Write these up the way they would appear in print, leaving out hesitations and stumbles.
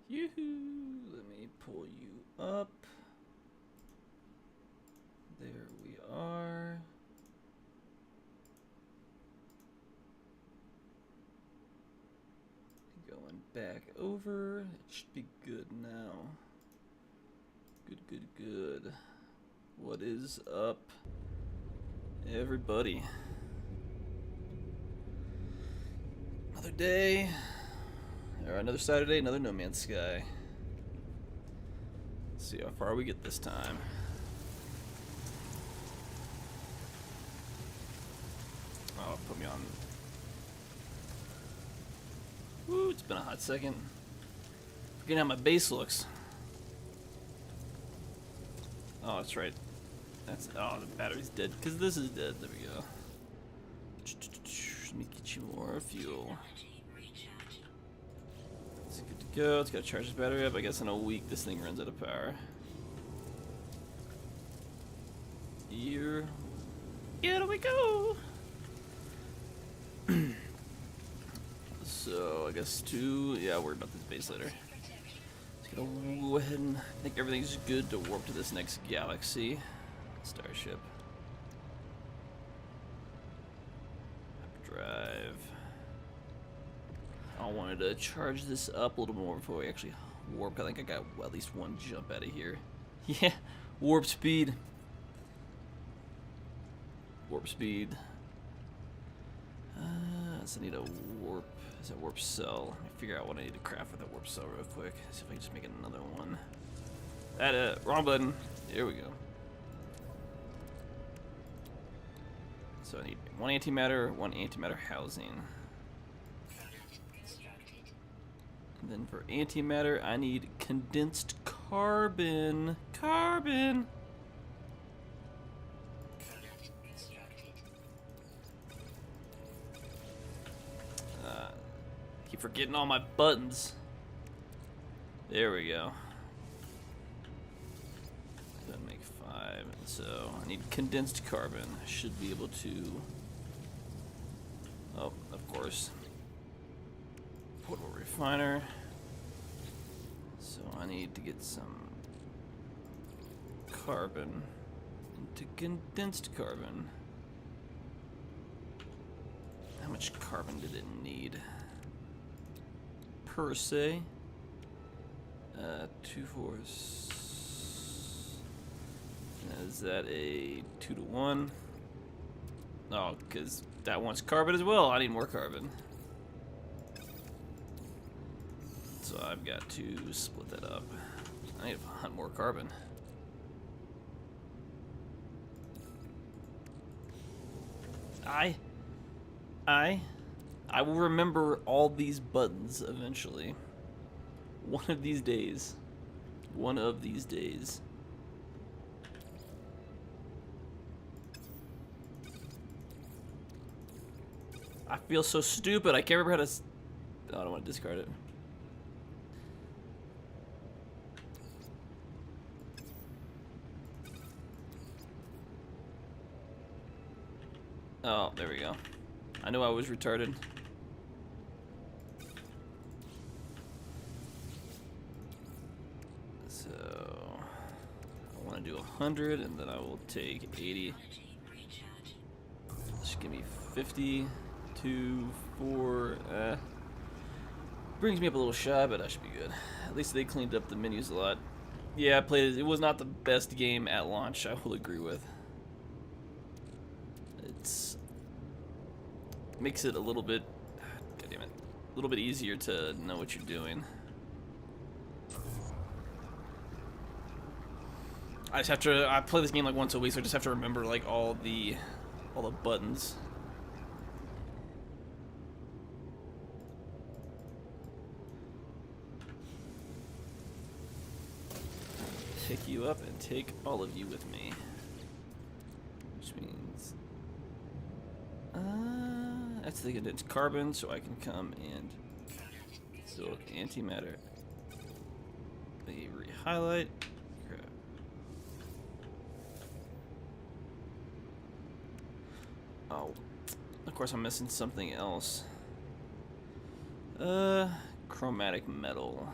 Yoo-hoo! Let me pull you up. There we are. Going back over. It should be good now. Good, good, good. What is up, everybody? Another day, or another Saturday, another No Man's Sky. Let's see how far we get this time. Oh, put me on. Woo, it's been a hot second. Forgetting how my base looks. Oh, that's right. That's, oh, the battery's dead, because this is dead. There we go. Let me get you more fuel. It's good to go. It's got to charge this battery up. I guess in a week this thing runs out of power. Here we go. So I guess yeah, I'll worry about this base later. Just gonna go ahead and I think everything's good to warp to this next galaxy. Starship. Drive. I wanted to charge this up a little more before we actually warp. I think I got at least one jump out of here. Yeah, warp speed. Warp speed. So I need a warp. Is that warp cell? Let me figure out what I need to craft with that warp cell real quick. See if I can just make another one. Wrong button. There we go. So I need one antimatter, one antimatter housing. And then for antimatter, I need condensed carbon. Carbon! Keep forgetting all my buttons. There we go. Gonna make 5. So I need condensed carbon. I should be able to. Oh, of course. Portable refiner. So I need to get some carbon into condensed carbon. How much carbon did it need? Per se. 2 4. Is that a 2 to 1? Oh, because that wants carbon as well. I need more carbon. So I've got to split that up. I need to hunt more carbon. I will remember all these buttons eventually. One of these days. One of these days. I feel so stupid. I can't remember how to. Oh, I don't want to discard it. Oh, there we go. I knew I was retarded. So I want to do 100, and then I will take 80. Just give me 50. 2, 4, brings me up a little shy, but I should be good. At least they cleaned up the menus a lot. Yeah, I played it. It was not the best game at launch, I will agree with. Makes it a little bit, God damn it, a little bit easier to know what you're doing. I play this game like once a week, so I just have to remember like all the buttons. Pick you up and take all of you with me. Which means that's the condensed carbon, so I can come and silk antimatter. They re-highlight. Crap. Oh, of course I'm missing something else. Chromatic metal.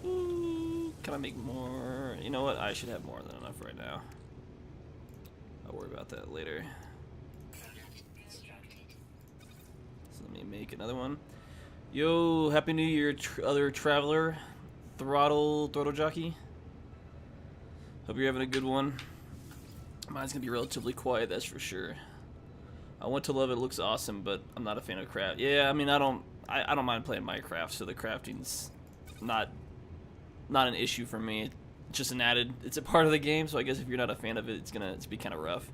Ooh, can I make more? You know what? I should have more than enough right now. I'll worry about that later. So let me make another one. Yo, Happy New Year, other traveler, throttle jockey. Hope you're having a good one. Mine's gonna be relatively quiet, that's for sure. I want to love it. It looks awesome, but I'm not a fan of craft. Yeah, I mean, I don't mind playing Minecraft, so the crafting's not an issue for me. It's just it's a part of the game, so I guess if you're not a fan of it, it's be kind of rough.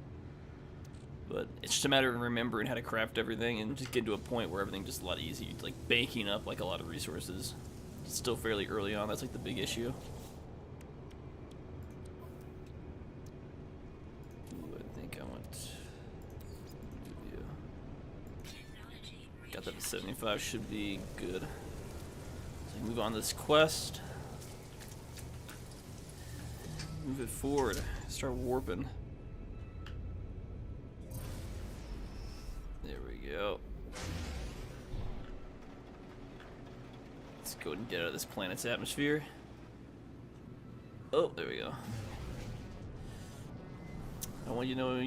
But it's just a matter of remembering how to craft everything and just getting to a point where everything's just a lot easier, like banking up like a lot of resources. It's still fairly early on. That's like the big issue. Ooh, I think I want. Got that to 75, should be good. So move on to this quest. Move it forward. Start warping. There we go. Let's go and get out of this planet's atmosphere. Oh, there we go. I want you to know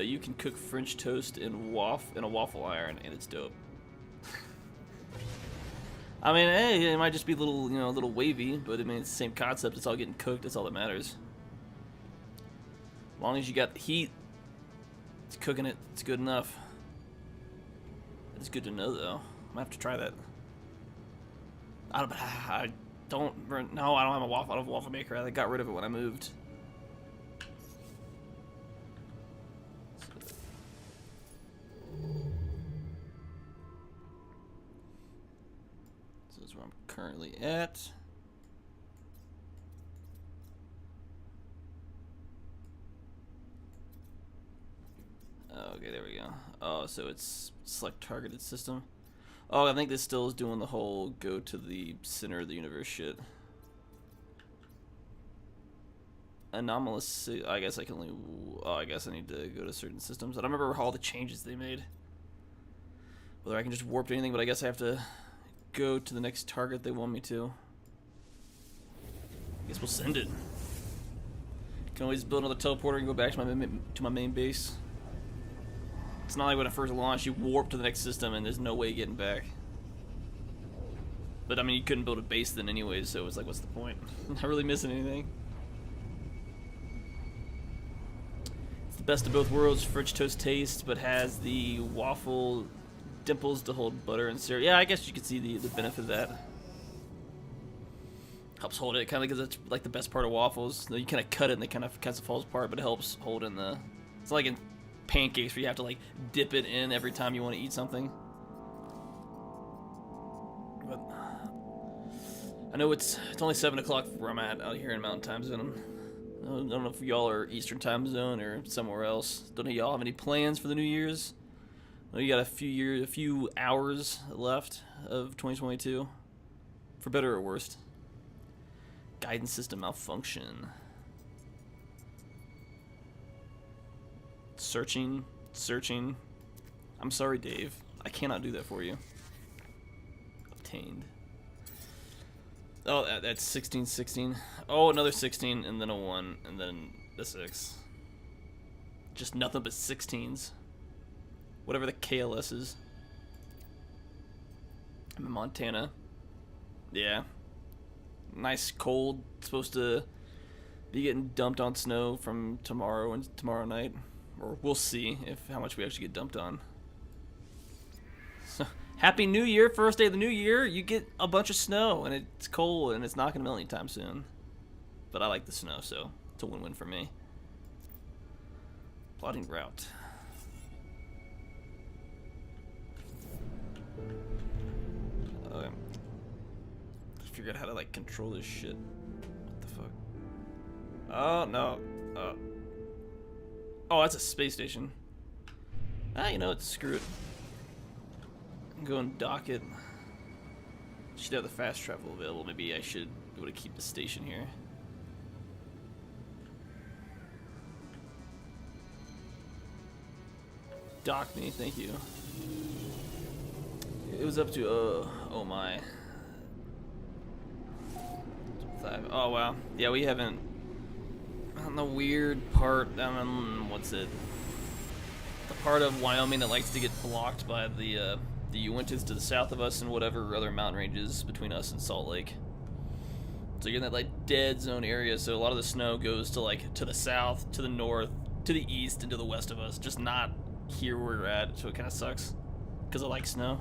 you can cook French toast in a waffle iron, and it's dope. I mean, hey, it might just be a little wavy, but I mean, it's the same concept. It's all getting cooked. That's all that matters. As long as you got the heat, it's cooking it. It's good enough. It's good to know, though. I might have to try that. I don't have a waffle maker. I got rid of it when I moved. So that's where I'm currently at. Okay, there we go. Oh, so it's select targeted system. Oh, I think this still is doing the whole go to the center of the universe shit. Anomalous. I guess I can only. Oh, I guess I need to go to certain systems. I don't remember all the changes they made. Whether I can just warp to anything, but I guess I have to go to the next target they want me to. I guess we'll send it. Can always build another teleporter and go back to my main base. It's not like when I first launched, you warp to the next system and there's no way getting back. But I mean, you couldn't build a base then anyways, so it's like, what's the point? Not really missing anything. It's the best of both worlds, French toast taste, but has the waffle dimples to hold butter and syrup. Yeah, I guess you could see the benefit of that. Helps hold it, kind of, because it's like the best part of waffles. You kind of cut it and it kind of falls apart, but it helps hold in the. It's like in pancakes where you have to like dip it in every time you want to eat something. But I know it's only 7 o'clock where I'm at out here in Mountain Time Zone. I don't know if y'all are Eastern Time Zone or somewhere else. Don't know if y'all have any plans for the New Year's. I know you got a few hours left of 2022, for better or worse. Guidance system malfunction. Searching. I'm sorry, Dave. I cannot do that for you. Obtained. Oh, that's 16. Oh, another 16, and then a 1, and then a 6. Just nothing but 16s. Whatever the KLS is. I'm in Montana. Yeah. Nice cold. It's supposed to be getting dumped on snow from tomorrow and tomorrow night. Or we'll see how much we actually get dumped on. So, Happy New Year, first day of the new year. You get a bunch of snow, and it's cold, and it's not going to melt anytime soon. But I like the snow, so it's a win-win for me. Plotting route. Okay. Figure out how to, like, control this shit. What the fuck? Oh, no. Oh, that's a space station. Ah, you know what? Screw it. Go and dock it. Should have the fast travel available. Maybe I should be able to keep the station here. Dock me, thank you. It was up to, oh my. 5. Oh wow. Yeah, we haven't. On the weird part down in what's it? The part of Wyoming that likes to get blocked by the Uintas to the south of us and whatever other mountain ranges between us and Salt Lake. So you're in that like dead zone area. So a lot of the snow goes to like to the south, to the north, to the east, and to the west of us. Just not here where we're at. So it kind of sucks because I like snow.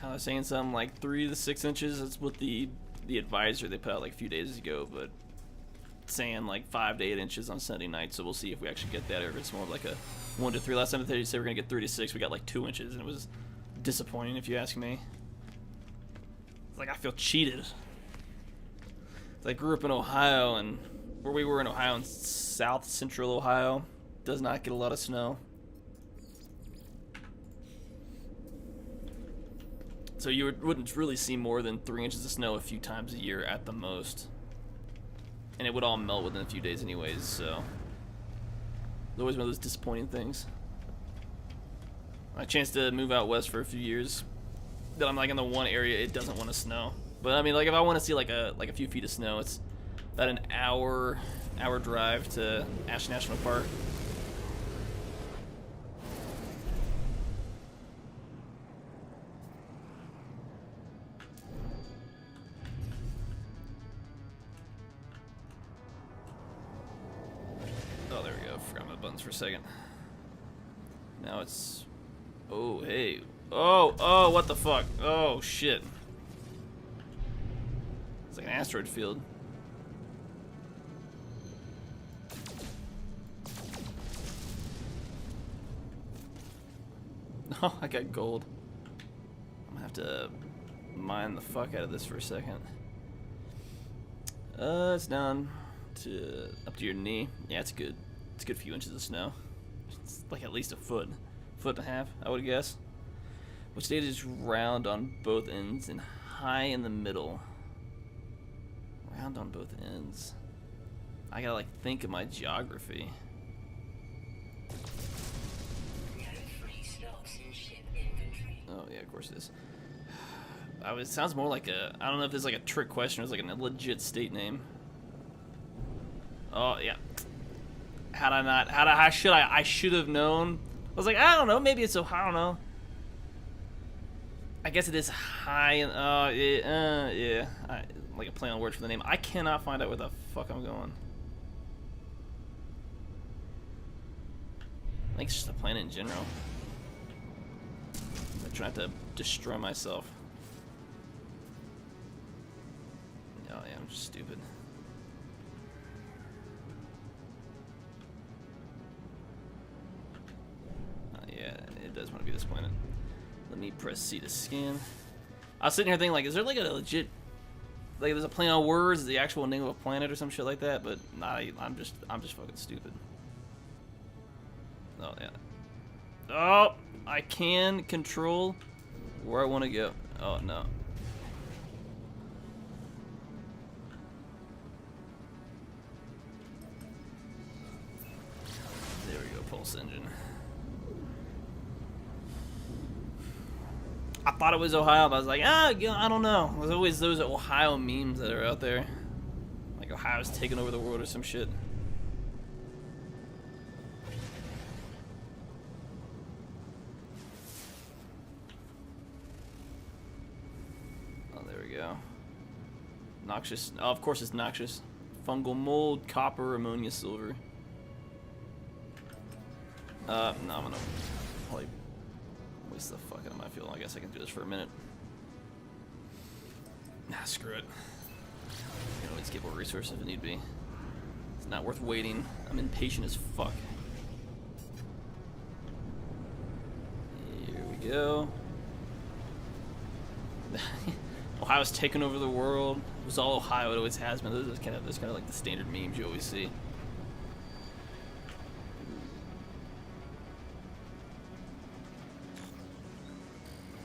I was saying something like 3 to 6 inches. That's what the advisor they put out like a few days ago, but saying like 5 to 8 inches on Sunday night. So we'll see if we actually get that, or if it's more of like a 1 to 3. Last time they said we're gonna get 3 to 6. We got like 2 inches, and it was disappointing if you ask me. It's like I feel cheated. It's like I grew up in Ohio, and where we were in Ohio, in South Central Ohio, does not get a lot of snow. So you wouldn't really see more than 3 inches of snow a few times a year at the most. And it would all melt within a few days anyways, so. It's always one of those disappointing things. My chance to move out west for a few years, that I'm like in the one area it doesn't want to snow. But I mean, like if I want to see like a few feet of snow, it's about an hour drive to Ash National Park. Oh, there we go. Forgot my buttons for a second. Now it's... Oh, hey. Oh, what the fuck? Oh, shit. It's like an asteroid field. Oh, I got gold. I'm gonna have to mine the fuck out of this for a second. It's down to up to your knee. Yeah, it's good. It's a good few inches of snow. It's like at least a foot and a half, I would guess. Which data is round on both ends and high in the middle. Round on both ends. I gotta like think of my geography. Oh yeah, of course it is. It sounds more like a, I don't know if it's like a trick question or it's like a legit state name. Oh yeah. I should have known. I was like, I don't know, maybe it's so, I don't know. I guess it is high and, yeah. Like a play on words for the name. I cannot find out where the fuck I'm going. I think it's just a planet in general. I'm trying to destroy myself. Oh yeah, I'm just stupid. Yeah, it does want to be this planet. Let me press C to scan. I was sitting here thinking, like, is there like a legit, like, there's a play on words, the actual name of a planet or some shit like that? But nah, I'm just fucking stupid. Oh yeah. Oh, I can control where I want to go. Oh no. There we go, pulse engine. I thought it was Ohio, but I was like, I don't know. There's always those Ohio memes that are out there. Like Ohio's taking over the world or some shit. Oh, there we go. Noxious. Oh, of course it's noxious. Fungal mold, copper, ammonia, silver. No, I'm gonna probably waste the fuck out of my fuel. I guess I can do this for a minute. Nah, screw it. I can always get more resources if need be. It's not worth waiting. I'm impatient as fuck. Here we go. Ohio's taken over the world. It was all Ohio. It always has been. Those kind of like the standard memes you always see.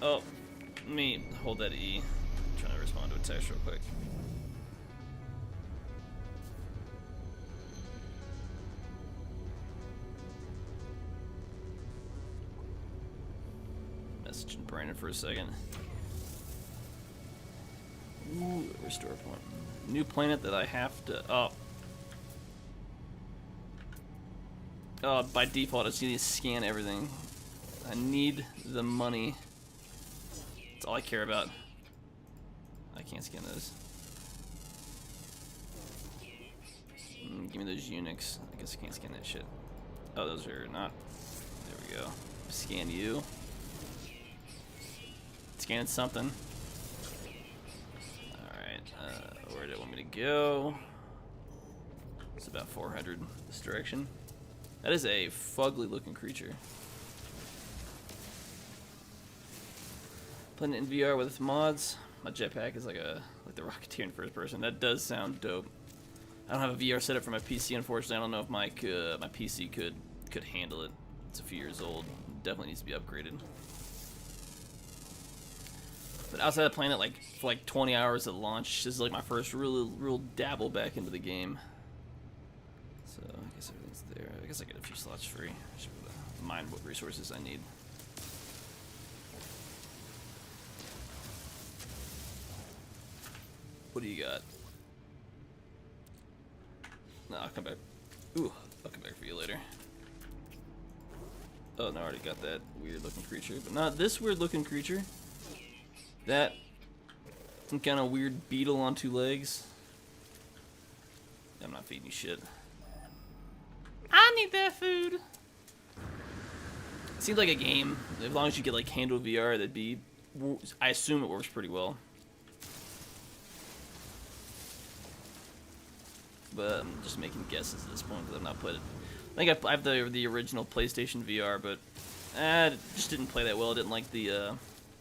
Oh, let me hold that E. I'm trying to respond to a text real quick. Brandon for a second. Ooh, restore point. New planet that I have to... Oh, by default, I just need to scan everything. I need the money. That's all I care about. I can't scan those. Give me those eunuchs. I guess I can't scan that shit. Oh, those are not. There we go. Scan you. Scan something. Alright, where do I want me to go? It's about 400 this direction. That is a fugly looking creature. Playing it in VR with mods. My jetpack is like the Rocketeer in first person. That does sound dope. I don't have a VR setup for my PC, unfortunately. I don't know if my PC could handle it. It's a few years old. Definitely needs to be upgraded. But outside of playing it for like 20 hours at launch, this is like my first real dabble back into the game. So I guess everything's there. I guess I get a few slots free. I should be able to mine what resources I need. What do you got? No, I'll come back. Ooh, I'll come back for you later. Oh, no, I already got that weird looking creature, but not this weird looking creature. That some kind of weird beetle on 2 legs. I'm not feeding you shit. I need that food. Seems like a game. As long as you get like handle VR, that'd be. I assume it works pretty well. But I'm just making guesses at this point because I've not played it. I think I have the original PlayStation VR, but it just didn't play that well. I didn't like the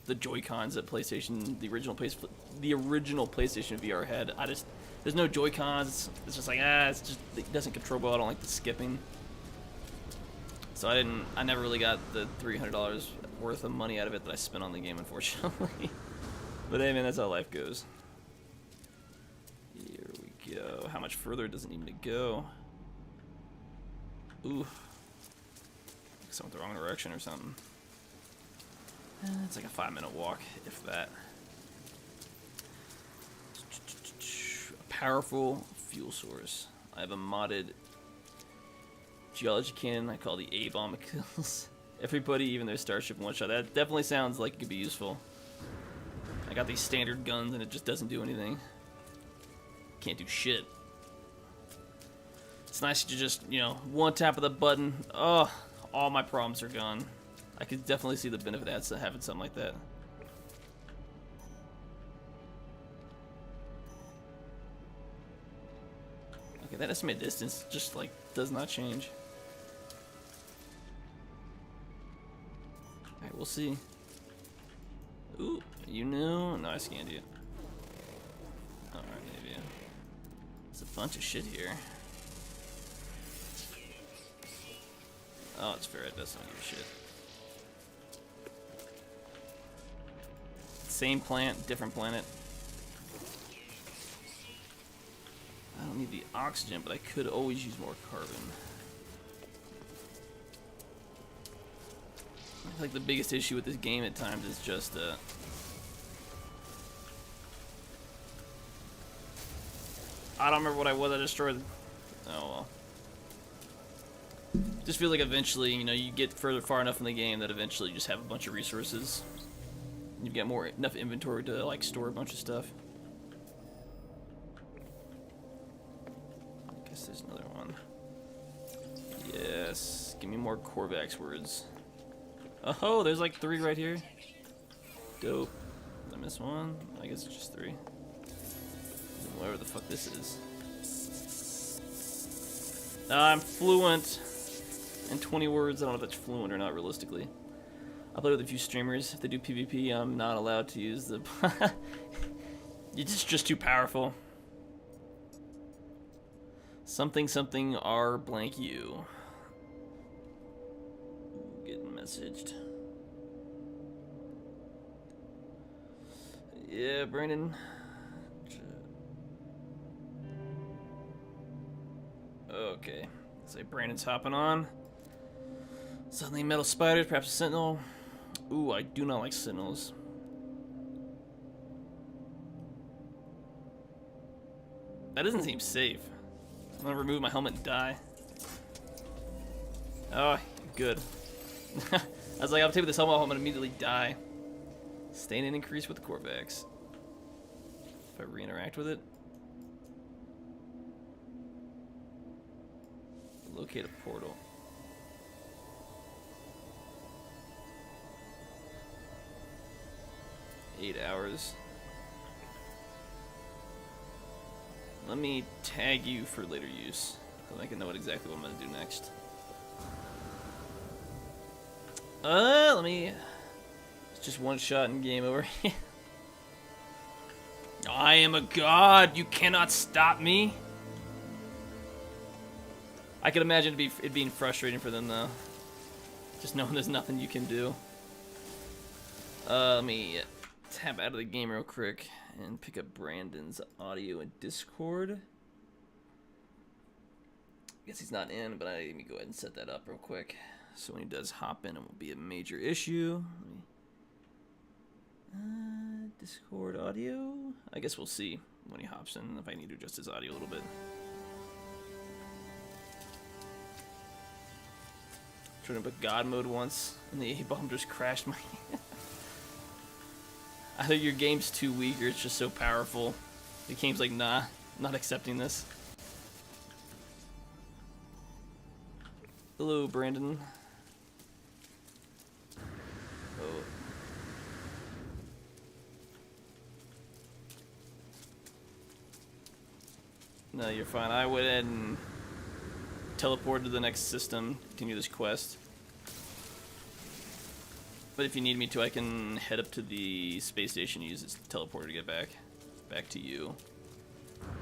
Joy-Cons that the original PlayStation VR had. There's no Joy-Cons. It's just like it doesn't control well. I don't like the skipping. So I never really got the $300 worth of money out of it that I spent on the game, unfortunately. But hey, man, that's how life goes. Here we go. How much further does it need me to go? Ooh. I guess I went the wrong direction or something. It's like a 5-minute walk, if that. A powerful fuel source. I have a modded geology cannon I call the A-bomb. Kills everybody, even their starship in one shot. That definitely sounds like it could be useful. I got these standard guns and it just doesn't do anything. Can't do shit. It's nice to just, one tap of the button. Oh, all my problems are gone. I could definitely see the benefit of having something like that. Okay, that estimated distance just does not change. Alright, we'll see. Ooh, you knew? No, I scanned you. Alright, maybe. There's a bunch of shit here. Oh, it's ferret. That's not give a shit. Same plant, different planet. I don't need the oxygen, but I could always use more carbon. I feel like the biggest issue with this game at times is just I don't remember what I was. I destroyed. Oh well. Just feel like eventually, you get far enough in the game that eventually you just have a bunch of resources. You've got enough inventory to store a bunch of stuff. I guess there's another one. Yes, give me more Korvax words. Oh, there's like 3 right here. Dope. Did I miss one? I guess it's just 3. Whatever the fuck this is. I'm fluent in 20 words. I don't know if that's fluent or not, realistically. I play with a few streamers. If they do PvP, I'm not allowed to use the... It's just too powerful. Something R blank U. Getting messaged. Yeah, Brandon. Okay. Say Brandon's hopping on. Suddenly metal spiders, perhaps a sentinel. Ooh, I do not like Sentinels. That doesn't seem safe. I'm gonna remove my helmet and die. Oh, good. I was like, I'll take this helmet off, I'm gonna immediately die. Stain and increase with Corvax. If I re-interact with it. Locate a portal. Eight hours. Let me tag you for later use, so I can know exactly what I'm gonna do next. Let me. It's just one shot and game over. I am a god. You cannot stop me. I can imagine it being frustrating for them though, just knowing there's nothing you can do. Let me tap out of the game real quick and pick up Brandon's audio in Discord. Guess he's not in, but let me go ahead and set that up real quick. So when he does hop in, it won't be a major issue. Discord audio? I guess we'll see when he hops in if I need to adjust his audio a little bit. Trying to put God mode once, and the A-bomb just crashed my... Either your game's too weak or it's just so powerful. The game's like, nah, I'm not accepting this. Hello, Brandon. Oh. No, you're fine. I went ahead and teleported to the next system, continue this quest. But if you need me to, I can head up to the space station and use its teleporter to get back to you.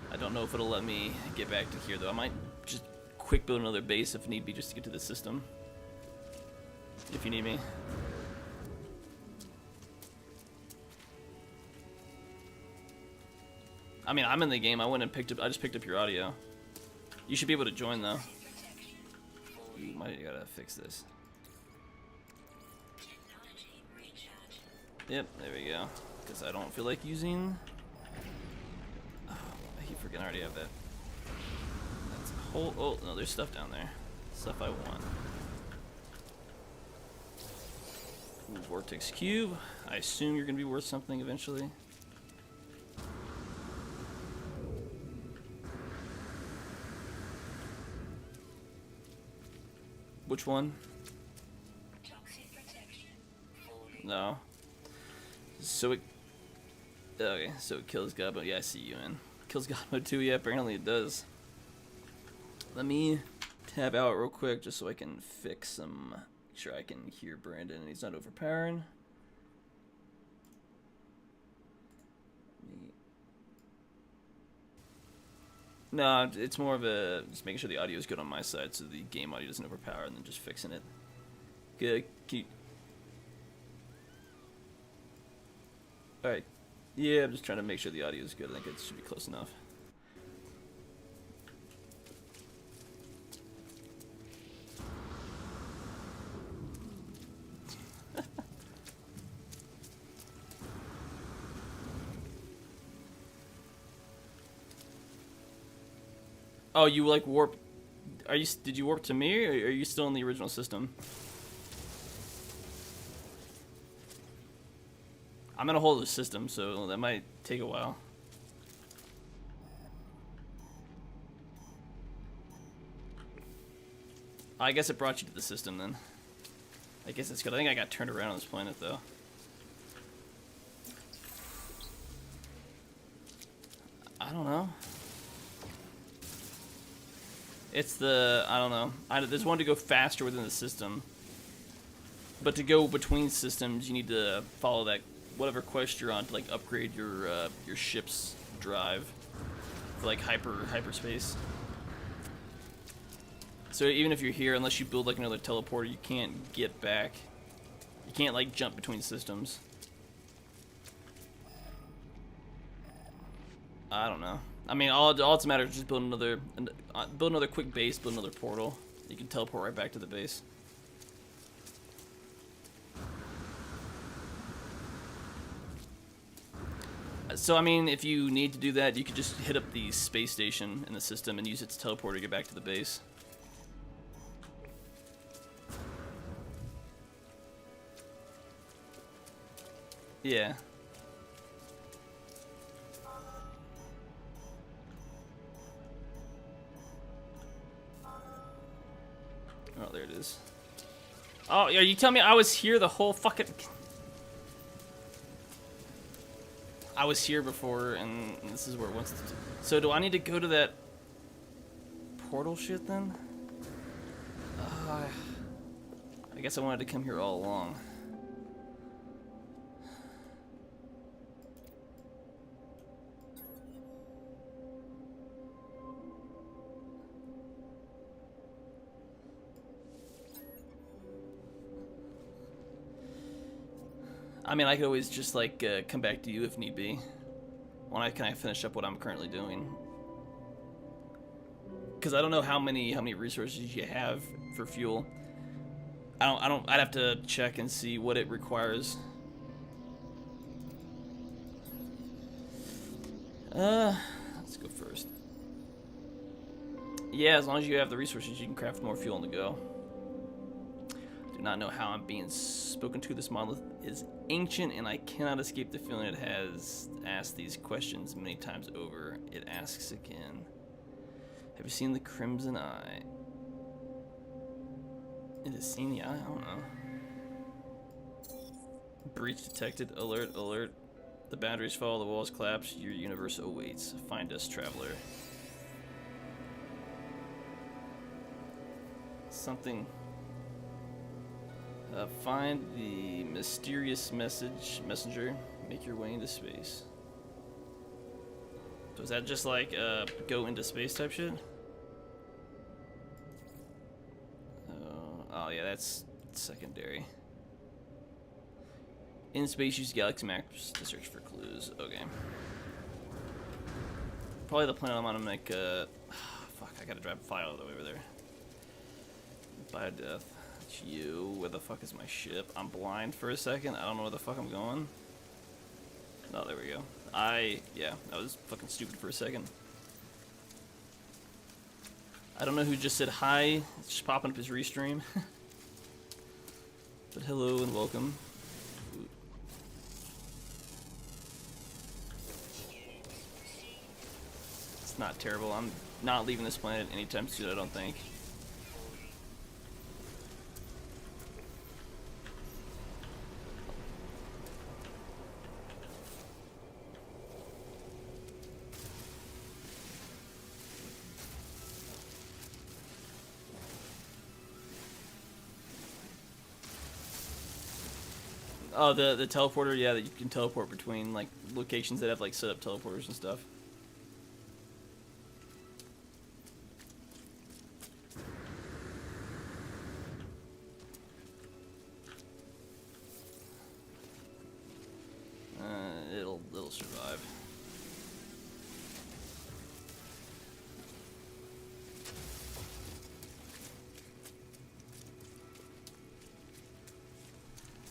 I don't know if it'll let me get back to here though. I might just quick build another base if need be just to get to the system. If you need me. I mean, I'm in the game. I went and I just picked up your audio. You should be able to join though. You might gotta fix this. Yep, there we go. Because I don't feel like using... Oh, I keep forgetting I already have that. That's a whole... Oh, no, there's stuff down there. Stuff I want. Ooh, Vortex Cube. I assume you're going to be worth something eventually. Which one? No. So it... Okay, so it kills God mode. Yeah, I see you in. Kills God mode too. Yeah, apparently it does. Let me tab out real quick just so I can fix some... Make sure I can hear Brandon and he's not overpowering. No, it's more of a... Just making sure the audio is good on my side so the game audio doesn't overpower and then just fixing it. Good. Alright. Yeah, I'm just trying to make sure the audio is good. I think it should be close enough. Oh, you like warp... Did you warp to me, or are you still in the original system? I'm in a whole other system, so that might take a while. I guess it brought you to the system then. I guess it's good. I think I got turned around on this planet though. I don't know. It's the... I don't know. There's one to go faster within the system. But to go between systems, you need to follow that... whatever quest you're on to like upgrade your ship's drive for like hyperspace. So even if you're here, unless you build like another teleporter, you can't get back. You can't like jump between systems. I don't know. I mean, all it's a matter is just build another quick base, build another portal. You can teleport right back to the base. So, I mean, if you need to do that, you could just hit up the space station in the system and use its teleporter to get back to the base. Yeah. Oh, there it is. Oh, yeah, you tell me I was here the whole fucking... I was here before, and this is where it wants to... So do I need to go to that portal shit then? I guess I wanted to come here all along. I mean, I could always just, like, come back to you if need be. When I finish up what I'm currently doing. Because I don't know how many resources you have for fuel. I'd have to check and see what it requires. Let's go first. Yeah, as long as you have the resources, you can craft more fuel on the go. Do not know how I'm being spoken to. This monolith is ancient, and I cannot escape the feeling it has asked these questions many times over. It asks again. Have you seen the Crimson Eye? It has seen the eye? I don't know. Breach detected. Alert, alert. The boundaries fall, the walls collapse. Your universe awaits. Find us, traveler. Something... find the mysterious messenger. Make your way into space. So is that just like go into space type shit? Oh yeah, that's secondary. In space, use galaxy maps to search for clues. Okay. Probably the plan I'm gonna make. Fuck, I gotta drive a file all the way over there. Biodeath. It's you. Where the fuck is my ship? I'm blind for a second. I don't know where the fuck I'm going. Oh, there we go. Yeah, I was fucking stupid for a second. I don't know who just said hi. It's just popping up his restream. But hello and welcome. It's not terrible. I'm not leaving this planet anytime soon, I don't think. Oh, the teleporter, yeah, that you can teleport between, like, locations that have, like, set up teleporters and stuff. It'll survive.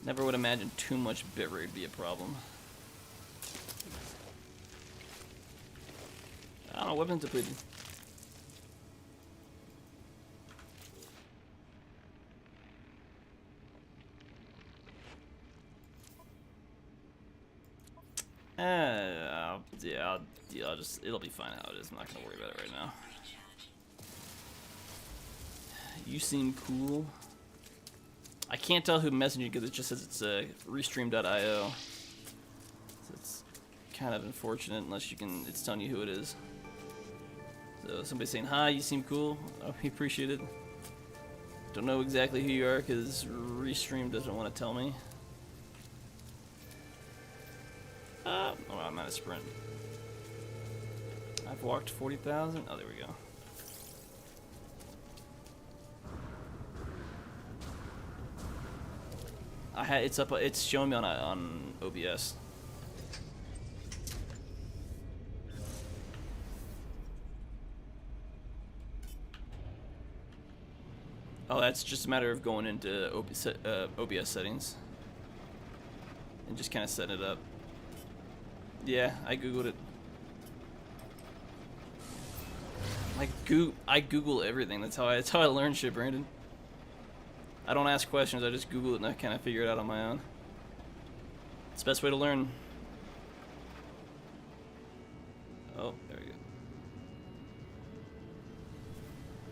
Never would imagine too much bitrate would be a problem. I don't know, weapons depleted. Yeah, it'll be fine how it is. I'm not gonna worry about it right now. You seem cool. I can't tell who messaged you because it just says it's restream.io. So it's kind of unfortunate unless it's telling you who it is. So somebody's saying, hi, you seem cool. Oh, we appreciate it. Don't know exactly who you are because Restream doesn't want to tell me. Oh, I'm at a sprint. I've walked 40,000. Oh, there we go. It's showing me on OBS. Oh, that's just a matter of going into OBS settings and just kind of setting it up. Yeah, I googled it. I Google everything. That's how I learn shit, Brandon. I don't ask questions. I just Google it and I kind of figure it out on my own. It's the best way to learn. Oh, there we go.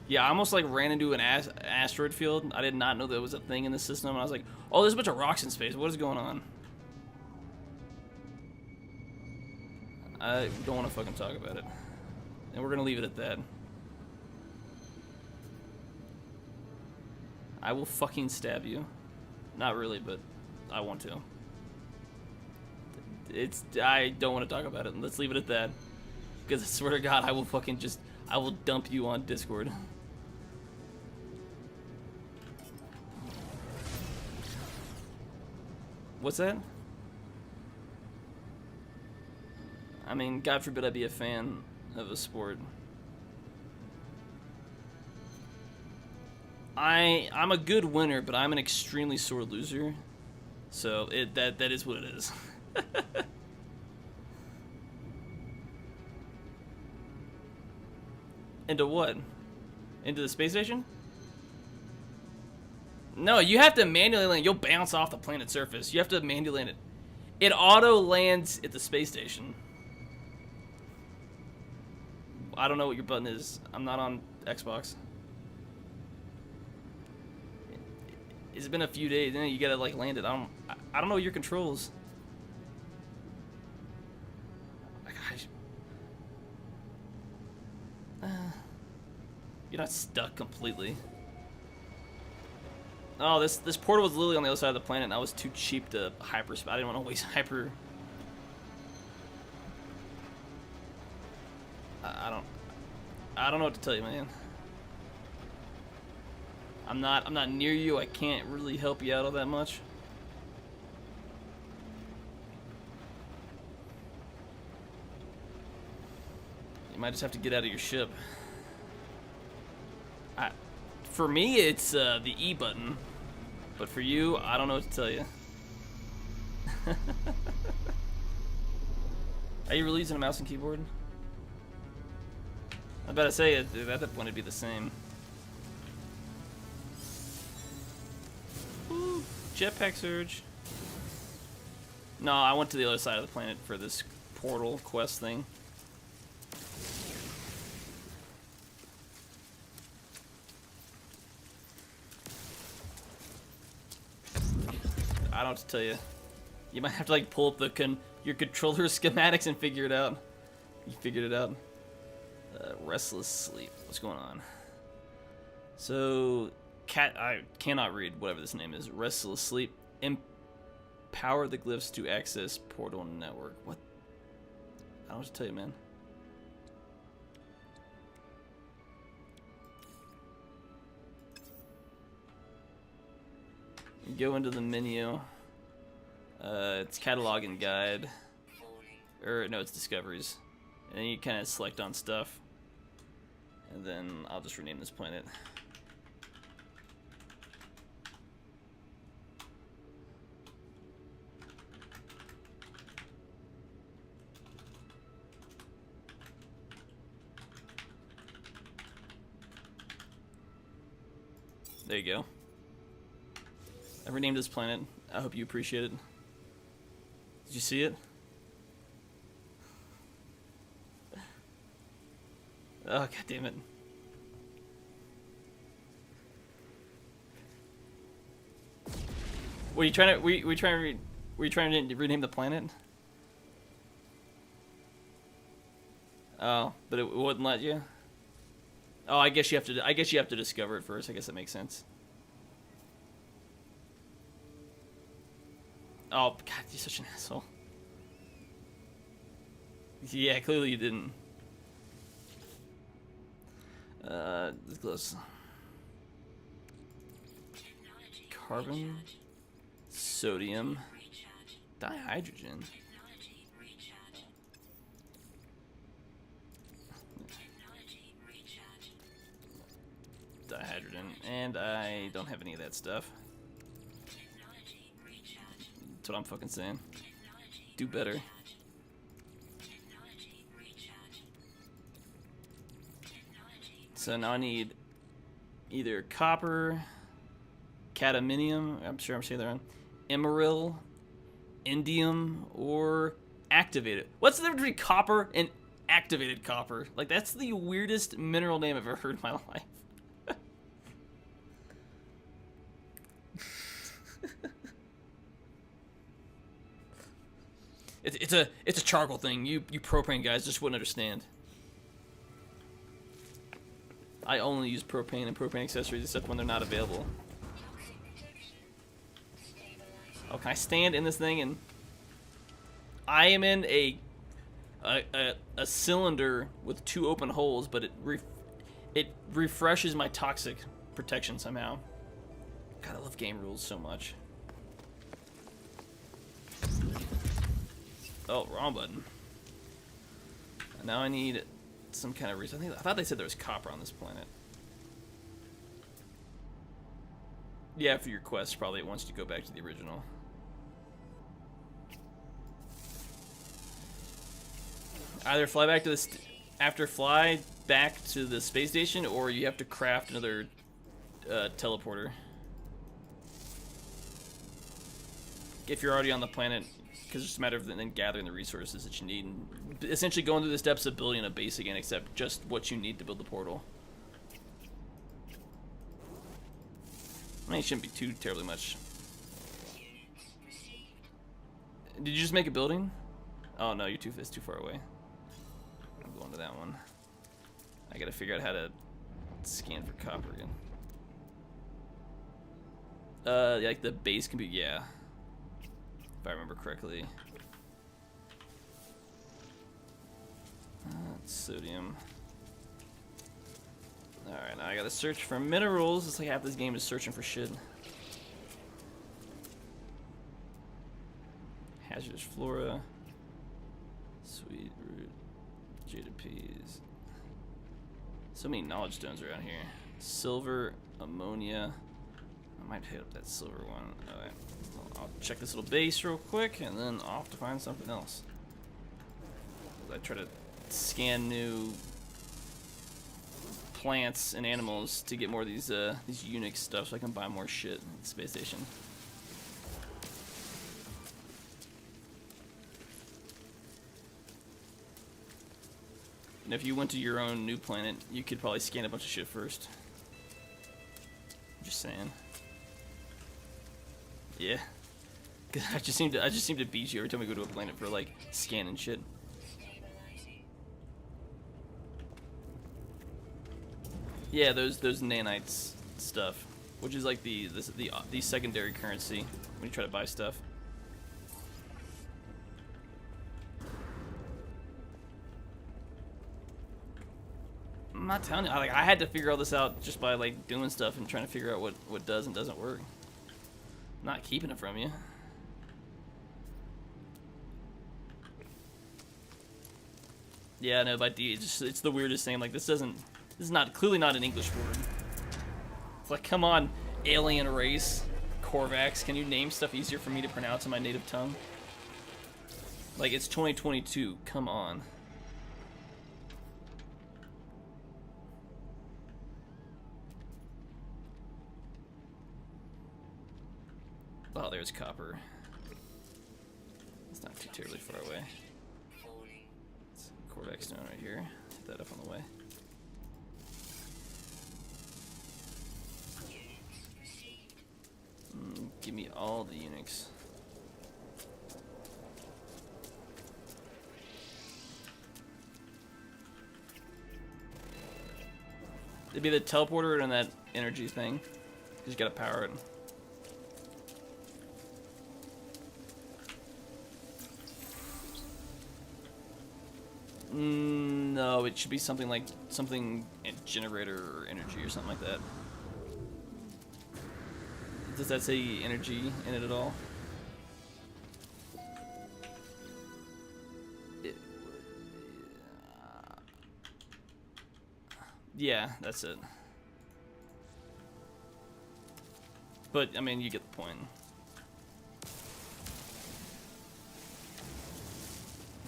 Yeah, I almost like ran into an asteroid field. I did not know that was a thing in the system. I was like, oh, there's a bunch of rocks in space. What is going on? I don't want to fucking talk about it. And we're gonna leave it at that. I will fucking stab you. Not really, but I want to. I don't want to talk about it. Let's leave it at that. Because I swear to God, I will fucking I will dump you on Discord. What's that? I mean, God forbid I be a fan of a sport. I'm a good winner, but I'm an extremely sore loser. So that is what it is. Into what? Into the space station? No, you have to manually land. You'll bounce off the planet's surface. You have to manually land it. It auto lands at the space station. I don't know what your button is. I'm not on Xbox. It's been a few days. You gotta like land it. I don't know your controls. You're not stuck completely. Oh, this portal was literally on the other side of the planet, and I was too cheap to hyperspace. I didn't want to waste hyper. I don't know what to tell you, man. I'm not near you. I can't really help you out all that much. You might just have to get out of your ship. For me, it's the E button, but for you, I don't know what to tell you. Are you really using a mouse and keyboard? I was about to say, at that point, it'd be the same. Ooh, jetpack surge. No, I went to the other side of the planet for this portal quest thing. I don't know what to tell you. You might have to like pull up your controller schematics and figure it out. You figured it out. Restless sleep. What's going on? So, I cannot read whatever this name is. Restless sleep. Empower the glyphs to access portal network. What? I don't know what to tell you, man. You go into the menu. It's catalog and guide. Or no, it's discoveries. And then you kind of select on stuff. And then I'll just rename this planet. There you go. I renamed this planet. I hope you appreciate it. Did you see it? Oh, god damn it. Were you trying to rename the planet? Oh, but it wouldn't let you? Oh, I guess you have to discover it first. I guess that makes sense. Oh, god, you're such an asshole. Yeah, clearly you didn't. Close. Carbon, sodium, dihydrogen. Dihydrogen, and I don't have any of that stuff. That's what I'm fucking saying. Do better. So now I need either copper, cadmium, I'm sure I'm saying that wrong, emeril, indium, or activated. What's the difference between copper and activated copper? Like, that's the weirdest mineral name I've ever heard in my life. It's a charcoal thing. You propane guys just wouldn't understand. I only use propane and propane accessories except when they're not available. Oh, can I stand in this thing? And I am in a cylinder with 2 open holes, but it refreshes my toxic protection somehow. God, I love game rules so much. Oh, wrong button. Now I need some kind of reason. I thought they said there was copper on this planet. Yeah, for your quest, probably it wants you to go back to the original. Either fly back to the fly back to the space station, or you have to craft another teleporter. If you're already on the planet, because it's just a matter of then gathering the resources that you need, and essentially going through the steps of building a base again, except just what you need to build the portal. I mean, it shouldn't be too terribly much. Did you just make a building? Oh no, it's too far away. I'm going to that one. I gotta figure out how to scan for copper again. Like the base can be, yeah. If I remember correctly. Sodium. Alright, now I gotta search for minerals. It's like half this game is searching for shit. Hazardous flora. Sweet root. Jada peas. So many knowledge stones around here. Silver, ammonia. I might hit up that silver one. Alright. I'll check this little base real quick and then off to find something else. I try to scan new plants and animals to get more of these unique stuff so I can buy more shit at the space station. And if you went to your own new planet, you could probably scan a bunch of shit first. Just saying. Yeah. Cause I just seem to beat you every time we go to a planet for like scanning shit. Yeah, those nanites stuff, which is like the secondary currency when you try to buy stuff. I'm not telling you. I had to figure all this out just by like doing stuff and trying to figure out what does and doesn't work. I'm not keeping it from you. Yeah, no, by D, it's the weirdest thing. Like this is clearly not an English word. It's like, come on, alien race, Korvax, can you name stuff easier for me to pronounce in my native tongue? Like, it's 2022, come on. Oh, there's copper. It's not too terribly far away. It's Korvax stone right here. Hit that up on the way. Give me all the Unix. It'd be the teleporter and that energy thing. You just gotta power it. No, it should be something like generator or energy or something like that. Does that say energy in it at all? Yeah, that's it. But, I mean, you get the point.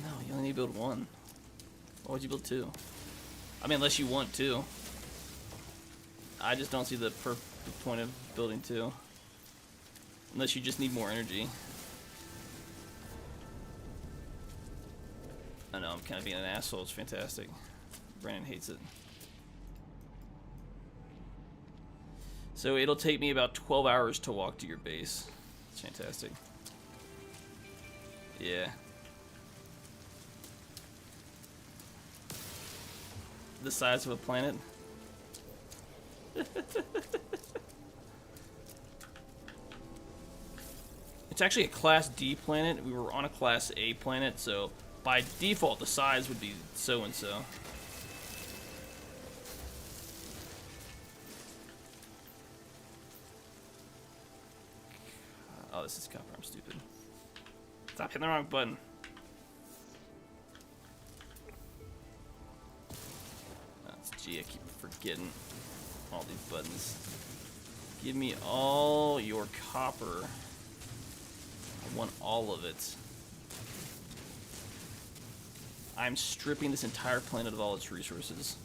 No, you only need to build one. Why would you build two? I mean, unless you want to. I just don't see the point of building two. Unless you just need more energy. I know, I'm kind of being an asshole. It's fantastic. Brandon hates it. So it'll take me about 12 hours to walk to your base. It's fantastic. Yeah. The size of a planet. It's actually a Class D planet. We were on a Class A planet, so by default the size would be so and so. Oh, this is copper. I'm stupid. Stop hitting the wrong button. That's G. I keep forgetting all these buttons. Give me all your copper. I want all of it. I'm stripping this entire planet of all its resources.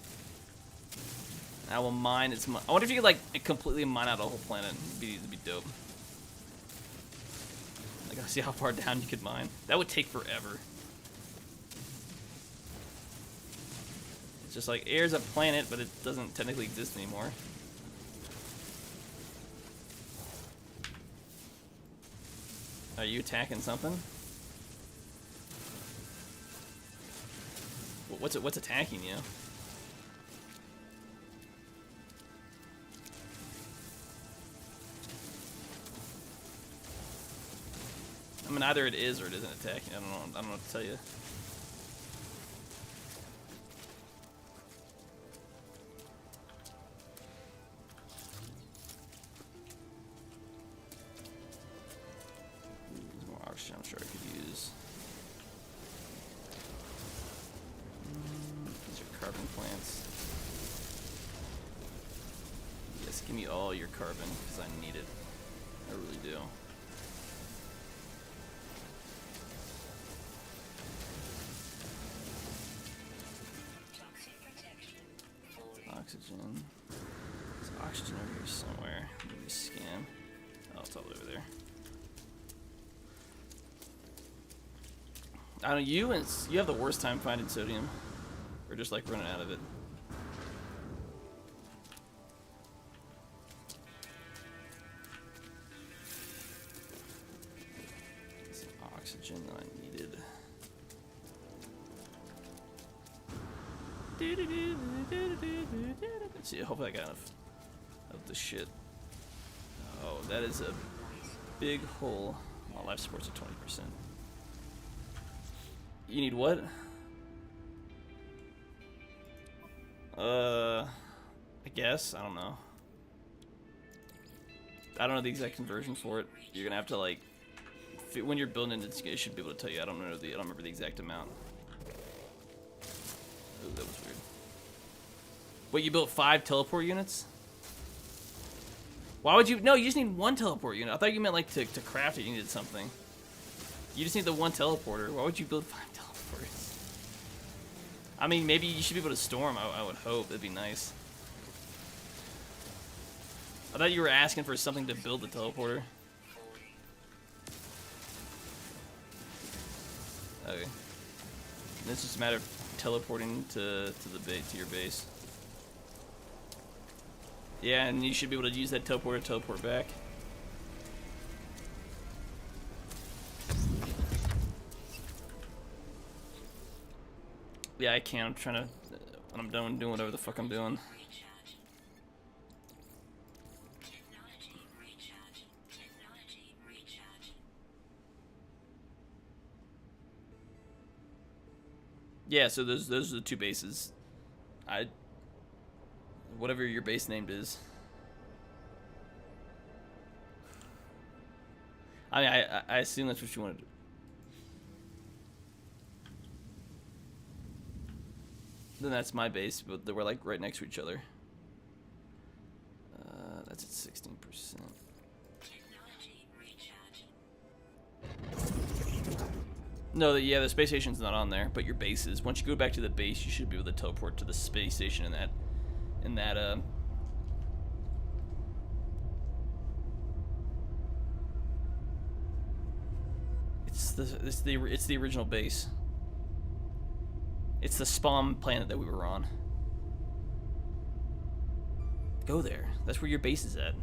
I will mine its. I wonder if you could like completely mine out a whole planet. It'd be dope. I gotta see how far down you could mine. That would take forever. It's just like air's a planet, but it doesn't technically exist anymore. Are you attacking something? What's attacking you? I mean, either it is or it isn't attacking. I don't know what to tell you. There's more oxygen I'm sure I could use. These are carbon plants. Yes, give me all your carbon, because I need it. I really do. Oxygen. There's oxygen over here somewhere. Let me scan. Oh, it's all over there. I don't know, you have the worst time finding sodium. Or just like running out of it. Some oxygen that I needed. Let's see, hopefully I got enough of the shit. Oh, that is a big hole. My life support's at 20%. You need what? I guess. I don't know. I don't know the exact conversion for it. You're gonna have to like, when you're building it, it should be able to tell you. I don't remember the exact amount. Ooh, that was weird. Wait, you built 5 teleport units? Why would you? No, you just need 1 teleport unit. I thought you meant like to craft it, you needed something. You just need the 1 teleporter. Why would you build 5 teleporters? I mean, maybe you should be able to store them. I would hope. That'd be nice. I thought you were asking for something to build the teleporter. Okay. And it's just a matter of teleporting to your base. Yeah, and you should be able to use that teleporter to teleport back. Yeah, I can. I'm trying to. When I'm done doing whatever the fuck I'm doing. Yeah, so those are the 2 bases. Whatever your base named is. I mean, I assume that's what you want to do. Then that's my base, but they were like right next to each other. That's at 16%. No, the space station's not on there, but your base is. Once you go back to the base, you should be able to teleport to the space station in that It's the original base. It's the spawn planet that we were on. Go there. That's where your base is at.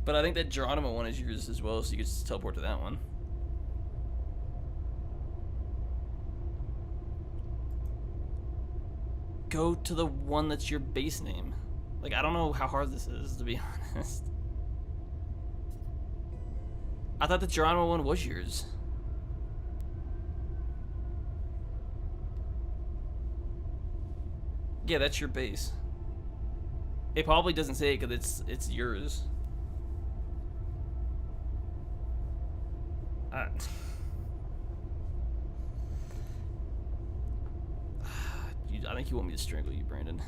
But I think that Geronimo one is yours as well, so you can just teleport to that one. Go to the one that's your base name. Like, I don't know how hard this is, to be honest. I thought the Geronimo one was yours. Yeah, that's your base. It probably doesn't say it because it's yours. I think you want me to strangle you, Brandon.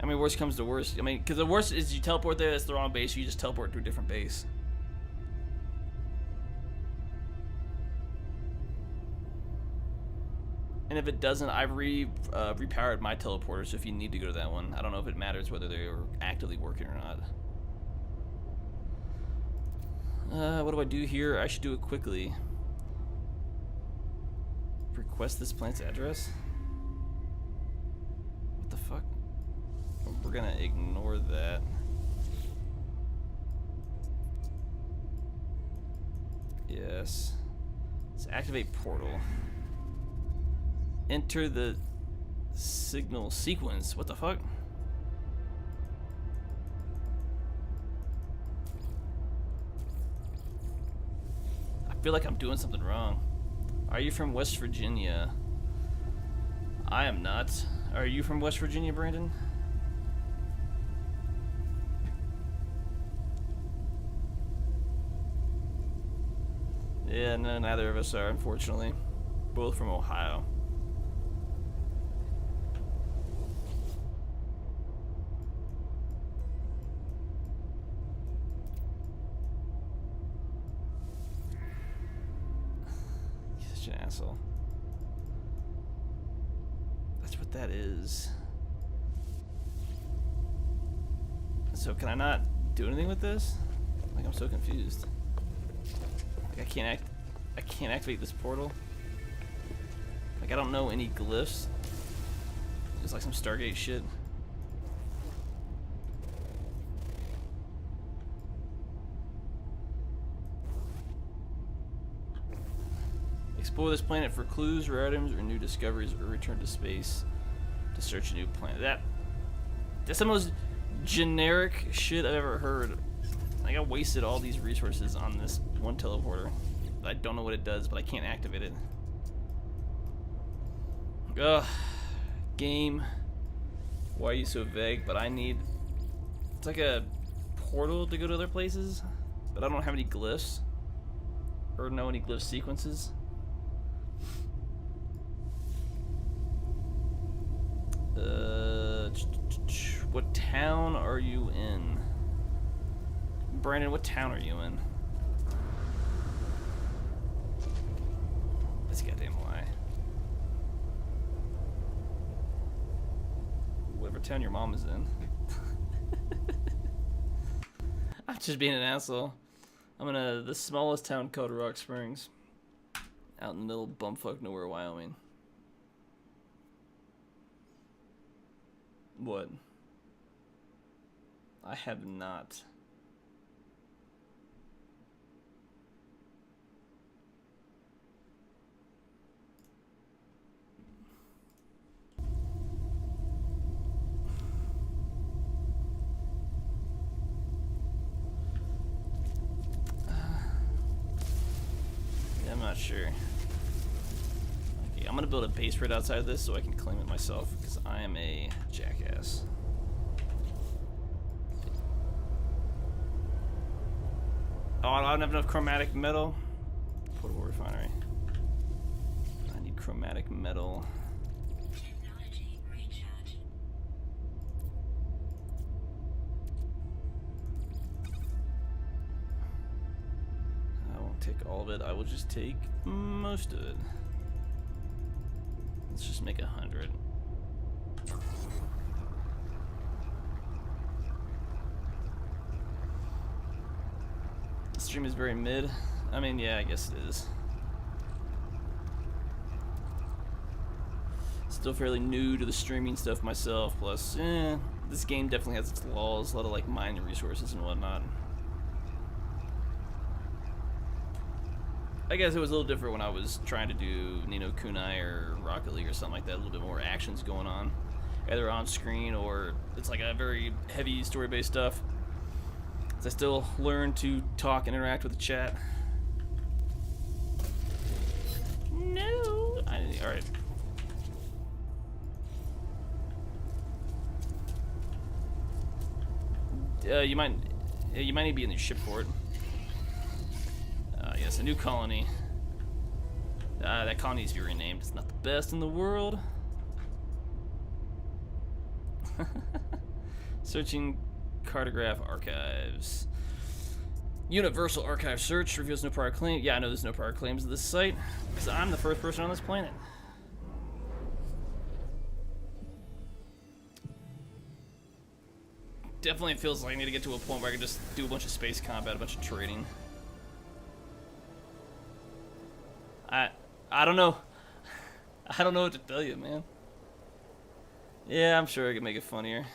I mean, worst comes to worst. I mean, because the worst is you teleport there, it's the wrong base, you just teleport to a different base. And if it doesn't, I've repowered my teleporter, so if you need to go to that one, I don't know if it matters whether they're actively working or not. What do I do here? I should do it quickly. Request this planet's address? What the fuck? We're gonna ignore that. Yes. Let's activate portal. Enter the signal sequence. What the fuck? I feel like I'm doing something wrong. Are you from West Virginia? I am not. Are you from West Virginia, Brandon? Yeah, no, neither of us are, unfortunately. Both from Ohio. You're such an asshole. That's what that is. So can I not do anything with this? Like, I'm so confused. Like, I can't activate this portal. Like, I don't know any glyphs. It's like some Stargate shit. Explore this planet for clues, rare items, or new discoveries, or return to space to search a new planet. That's the most generic shit I've ever heard. Like, I wasted all these resources on this one teleporter. I don't know what it does, but I can't activate it. Ugh. Game. Why are you so vague? But I need... It's like a portal to go to other places, but I don't have any glyphs. Or know any glyph sequences. What town are you in? Brandon, what town are you in? That's a goddamn lie. Whatever town your mom is in. I'm just being an asshole. I'm in the smallest town called Rock Springs. Out in the middle of bumfuck nowhere, Wyoming. What? I have not. Yeah, I'm not sure. Okay, I'm gonna build a base right outside of this so I can claim it myself, because I am a jackass. Oh, I don't have enough chromatic metal. Portable refinery. I need chromatic metal. Technology recharge. I won't take all of it. I will just take most of it. Let's just make 100. stream is very mid. I mean, yeah, I guess it is. Still fairly new to the streaming stuff myself. Plus, this game definitely has its flaws. A lot of like mining resources and whatnot. I guess it was a little different when I was trying to do Nino Kunai or Rocket League or something like that. A little bit more actions going on, either on screen or it's like a very heavy story-based stuff. So I still learn to talk and interact with the chat. No, all right. You might need to be in the ship port. Yes, a new colony. That colony needs to be renamed. It's not the best in the world. Searching cartograph archives. Universal archive search reveals no prior claim. Yeah, I know there's no prior claims to this site because I'm the first person on this planet. Definitely feels like I need to get to a point where I can just do a bunch of space combat, a bunch of trading. I don't know. I don't know what to tell you, man. Yeah, I'm sure I could make it funnier.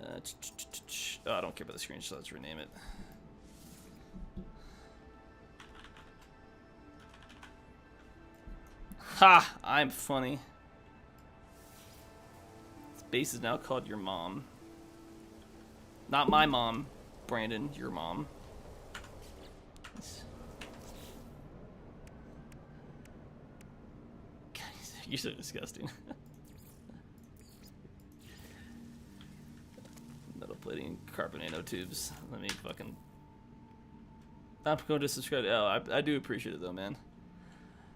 Oh, I don't care about the screenshot. Let's rename it. Ha! I'm funny. This base is now called Your Mom. Not my mom, Brandon. Your mom. You're so disgusting. Metal plating, carbon nanotubes. Let me fucking. I'm going to subscribe. Oh, I do appreciate it though, man.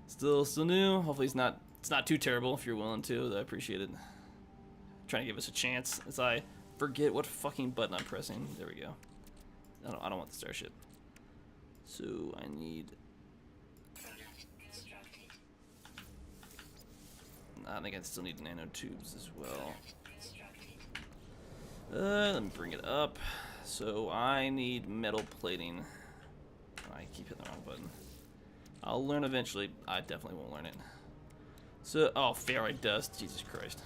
Still new. Hopefully it's not too terrible. If you're willing to, I appreciate it. Trying to give us a chance as I forget what fucking button I'm pressing. There we go. I don't want the starship. So I need. I think I still need nanotubes as well. Let me bring it up. So I need metal plating. I keep hitting the wrong button. I'll learn eventually. I definitely won't learn it. So, oh, ferrite dust. Jesus Christ.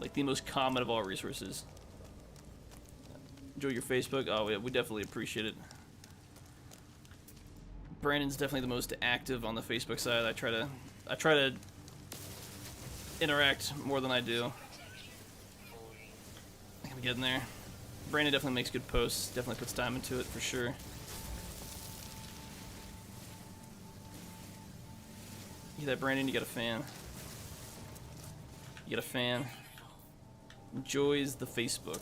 Like the most common of all resources. Enjoy your Facebook. Oh, yeah, we definitely appreciate it. Brandon's definitely the most active on the Facebook side. I try to interact more than I do. I'm getting there. Brandon definitely makes good posts. Definitely puts time into it for sure. You hear that, Brandon? You got a fan. You got a fan. Enjoys the Facebook.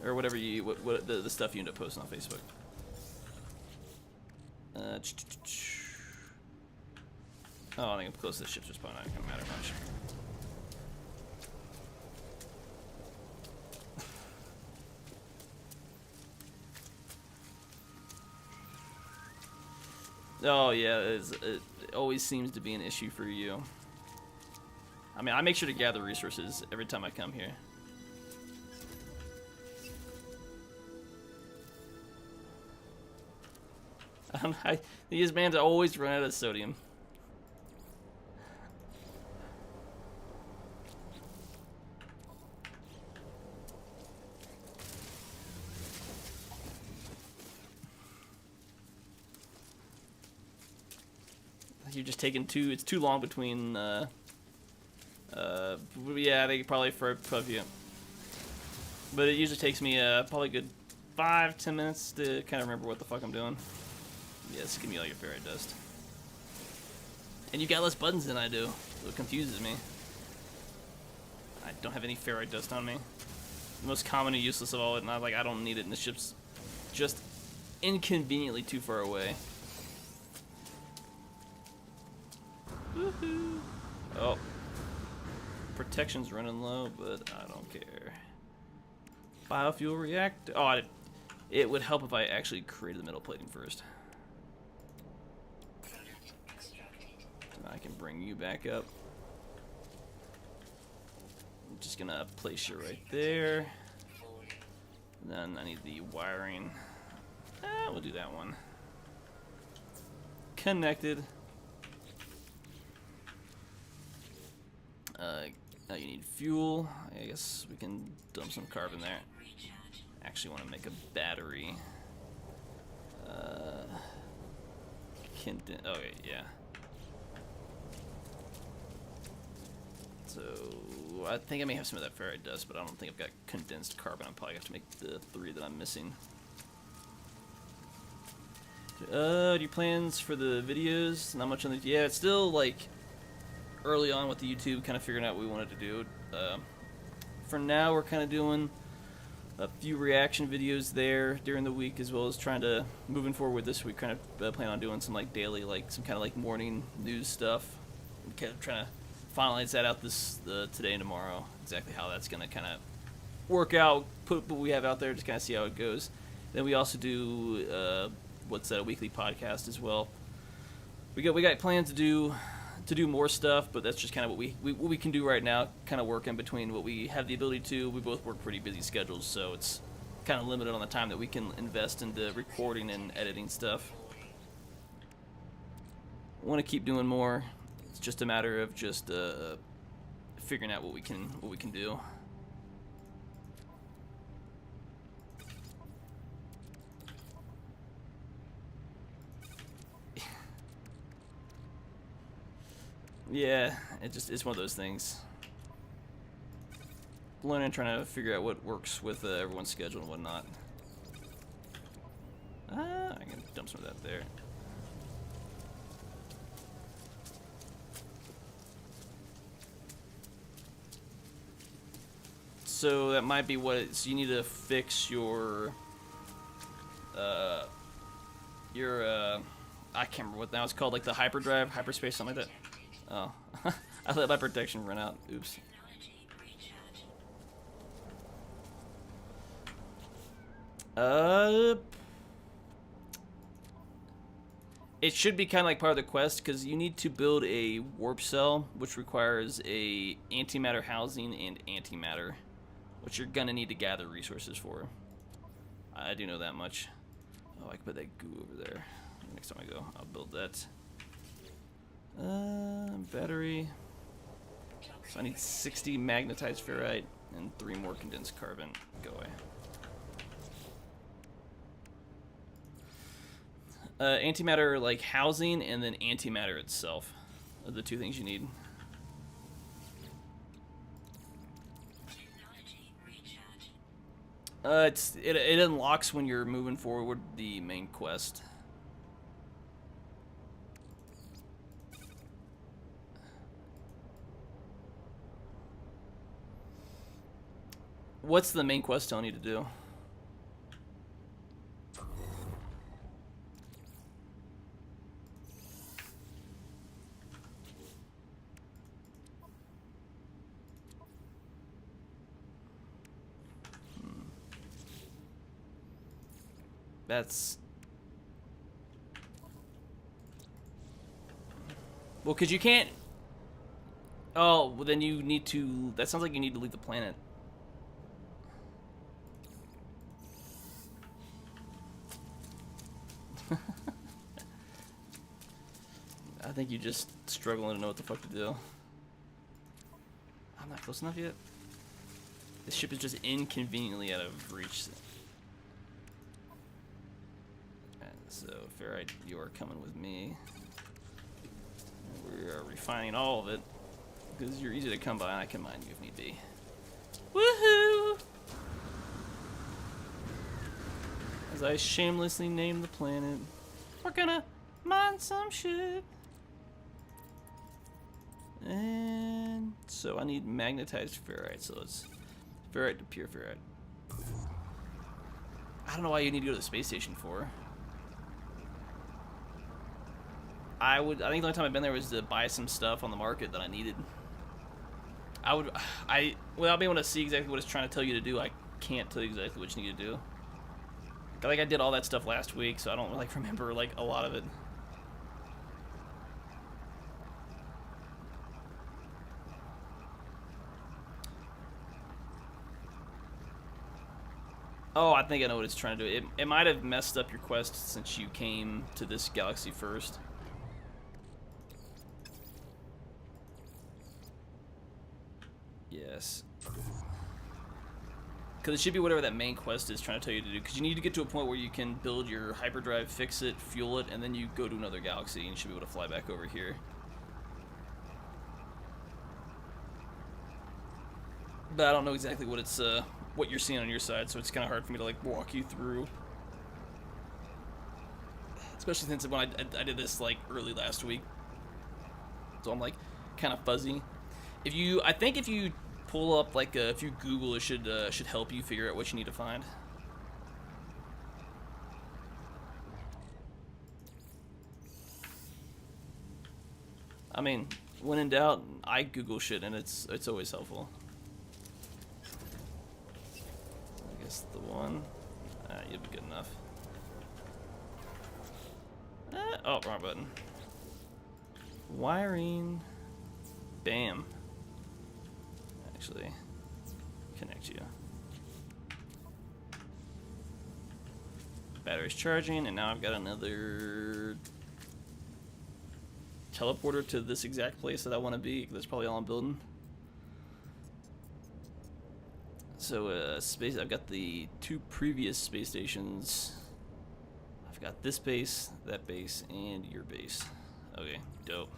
Or whatever you, what the stuff you end up posting on Facebook. Oh, I think I'm close to the ship's respawn. Not gonna matter much. Oh yeah, it always seems to be an issue for you. I mean, I make sure to gather resources every time I come here. These bands always run out of sodium. You're just taking it's too long between, yeah, I think probably for a few. But it usually takes me, probably a good 5-10 minutes to kind of remember what the fuck I'm doing. Yes, give me all your ferrite dust. And you got less buttons than I do, so it confuses me. I don't have any ferrite dust on me. The most common and useless of all, and I don't need it, and the ship's just inconveniently too far away. Woohoo! Oh. Protection's running low, but I don't care. Biofuel reactor. Oh, it would help if I actually created the metal plating first. So I can bring you back up. I'm just gonna place you right there. And then I need the wiring. We'll do that one. Connected. Now you need fuel. I guess we can dump some carbon there. Recharge. Actually want to make a battery. Okay, yeah. So I think I may have some of that ferrite dust, but I don't think I've got condensed carbon. I'll probably have to make the 3 that I'm missing. Your plans for the videos? Not much on the... Yeah, it's still like early on with the YouTube, kind of figuring out what we wanted to do. For now, we're kind of doing a few reaction videos there during the week, as well as trying to, moving forward with this week, kind of plan on doing some like daily, like some kind of like morning news stuff. And kind of trying to finalize that out this today and tomorrow, exactly how that's going to kind of work out, put what we have out there, just kind of see how it goes. Then we also do a weekly podcast as well. We got plans to do more stuff, but that's just kind of what we can do right now, kind of work in between what we have the ability to. We both work pretty busy schedules, so it's kind of limited on the time that we can invest into recording and editing stuff. I want to keep doing more. It's just a matter of just figuring out what we can do. Yeah, it's one of those things. Learning, trying to figure out what works with everyone's schedule and whatnot. I can dump some of that there. So that might be what it's. You need to fix your I can't remember what now it's called, like the hyperdrive, hyperspace, something like that. Oh, I let my protection run out. Oops. Technology recharge. It should be kind of like part of the quest, because you need to build a warp cell, which requires a antimatter housing and antimatter, which you're gonna need to gather resources for. I do know that much. Oh, I can put that goo over there. Next time I go, I'll build that. Battery. So I need 60 magnetized ferrite and 3 more condensed carbon. Go away. Antimatter, like housing, and then antimatter itself are the 2 things you need. Technology recharge. It unlocks when you're moving forward the main quest. What's the main quest telling you to do? That's... Well, because you can't... Oh, well then you need to... That sounds like you need to leave the planet. I think you're just struggling to know what the fuck to do. I'm not close enough yet. This ship is just inconveniently out of reach. And so, Ferrite, you are coming with me. We are refining all of it, because you're easy to come by and I can mine you if need be. Woohoo! As I shamelessly name the planet, we're gonna mine some shit. And so I need magnetized ferrite, so it's ferrite to pure ferrite. I don't know why you need to go to the space station for. I think the only time I've been there was to buy some stuff on the market that I needed. Without being able to see exactly what it's trying to tell you to do, I can't tell you exactly what you need to do. Like, I did all that stuff last week, so I don't like remember like a lot of it. Oh, I think I know what it's trying to do. It might have messed up your quest since you came to this galaxy first. Yes. Because it should be whatever that main quest is trying to tell you to do. Because you need to get to a point where you can build your hyperdrive, fix it, fuel it, and then you go to another galaxy and you should be able to fly back over here. But I don't know exactly what it's what you're seeing on your side, so it's kind of hard for me to like walk you through. Especially since when I did this like early last week, so I'm like kind of fuzzy. I think if you pull up like if you Google, it should help you figure out what you need to find. I mean, when in doubt, I Google shit, and it's always helpful. I guess the one, you'll be good enough. Oh, wrong button. Wiring. Bam. Actually, connect you. Battery's charging, and now I've got another teleporter to this exact place that I want to be. That's probably all I'm building. So, space. I've got the 2 previous space stations. I've got this base, that base, and your base. Okay, dope.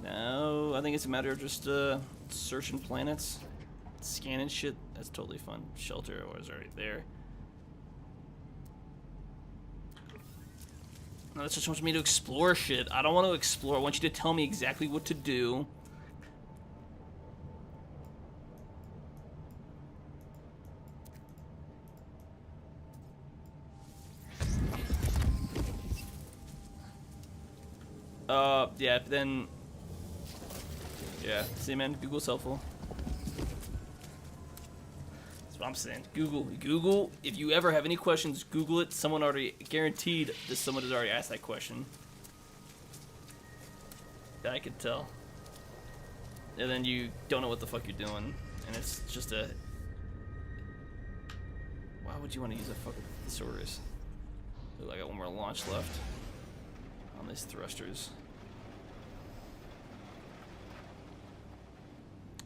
Now, I think it's a matter of just searching planets, scanning shit. That's totally fun. Shelter was already there. No, that's just wants me to explore shit. I don't want to explore. I want you to tell me exactly what to do. Yeah, then... Yeah, see, man, Google's helpful. That's what I'm saying. Google, if you ever have any questions, Google it. Someone already, guaranteed that someone has already asked that question. I could tell. And then you don't know what the fuck you're doing, and it's just a... Why would you want to use a fucking thesaurus? Ooh, I got one more launch left on these thrusters.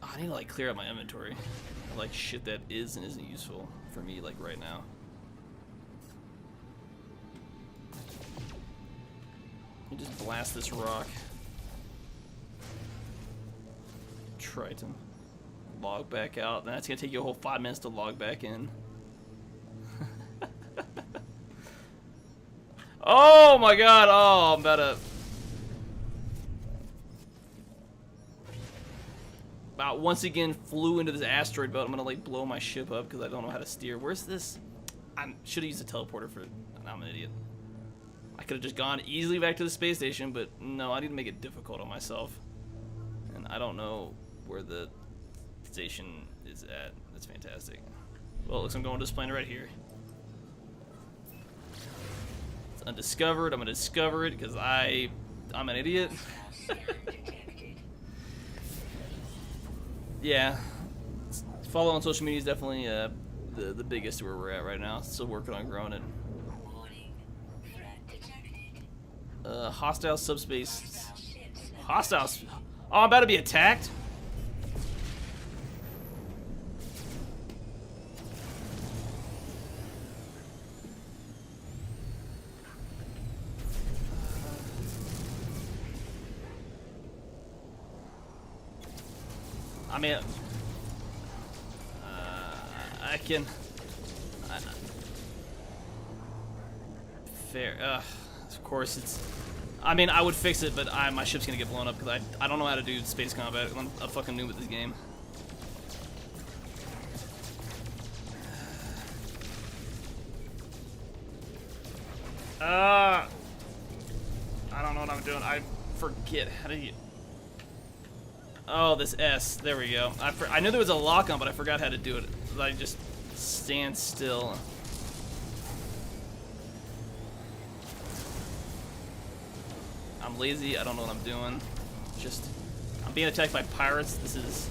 Oh, I need to like clear out my inventory. Like shit that is and isn't useful for me like right now. You just blast this rock. Triton. Log back out. That's gonna take you a whole 5 minutes to log back in. Oh my god! Oh, I'm about to... once again flew into this asteroid belt. I'm gonna like blow my ship up because I don't know how to steer. Where's this? I should have used a teleporter for... I'm an idiot. I could have just gone easily back to the space station, but no, I need to make it difficult on myself. And I don't know where the station is at. That's fantastic. Well, it looks like I'm going to this planet right here. It's undiscovered. I'm gonna discover it because I'm an idiot. Yeah, follow on social media is definitely the biggest where we're at right now. Still working on growing it. Hostile subspace. Hostiles. Oh, I'm about to be attacked. I mean, I can. Fair. Of course, it's. I mean, I would fix it, but my ship's gonna get blown up because I don't know how to do space combat. I'm a fucking noob at this game. I don't know what I'm doing. I forget. How do you? Oh, this S. There we go. I knew there was a lock on, but I forgot how to do it. I just stand still. I'm lazy. I don't know what I'm doing. I'm being attacked by pirates. This is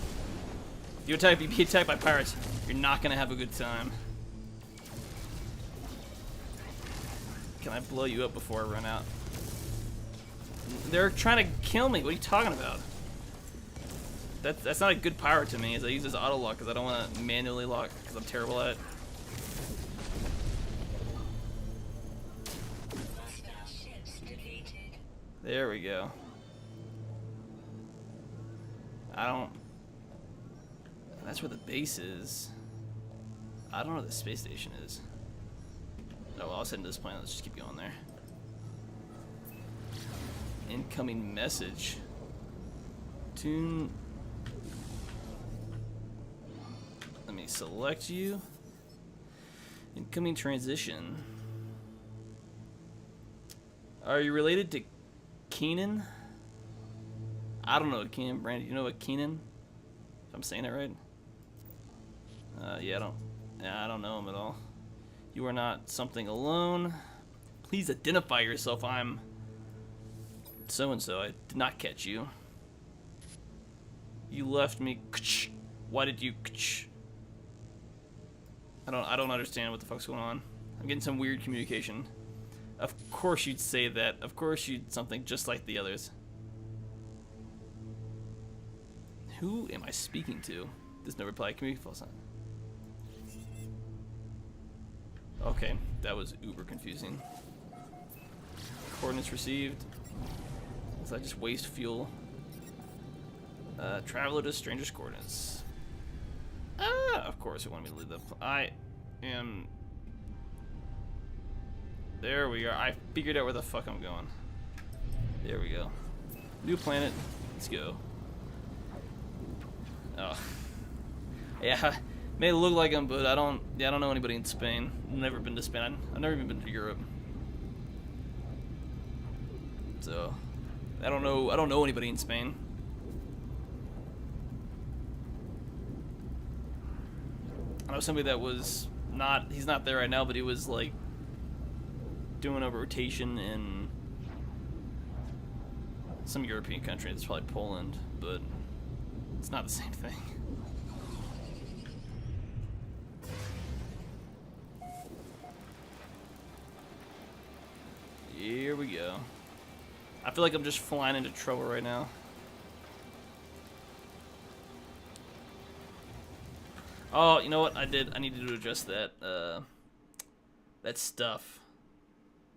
You be attacked by pirates, you're not gonna have a good time. Can I blow you up before I run out? They're trying to kill me. What are you talking about? That's not a good pirate to me. Is I use this auto lock because I don't want to manually lock because I'm terrible at it. There we go. I don't. That's where the base is. I don't know where the space station is. Oh, well, I'll send this plane. Let's just keep going there. Incoming message. Tune. Let me select you. Incoming transition. Are you related to Keenan? I don't know Keenan. Brandon, you know what Keenan? If I'm saying it right. Yeah, I don't know him at all. You are not something alone. Please identify yourself. I'm so-and-so. I did not catch you. You left me. Why did you? I don't understand what the fuck's going on. I'm getting some weird communication. Of course you'd say that. Of course you'd something just like the others. Who am I speaking to? There's no reply. Can we false on? Okay, that was uber confusing. Coordinates received. So I just waste fuel. Traveler to stranger's coordinates. Of course it wanted me to leave the. I am. There we are. I figured out where the fuck I'm going. There we go. New planet. Let's go. Oh. Yeah, may look like him, but I don't know anybody in Spain. I've never been to Spain. I've never even been to Europe. So, I don't know anybody in Spain. I know somebody that was not, he's not there right now, but he was like doing a rotation in some European country. It's probably Poland, but it's not the same thing. Here we go. I feel like I'm just flying into trouble right now. Oh, you know what? I needed to adjust that that stuff.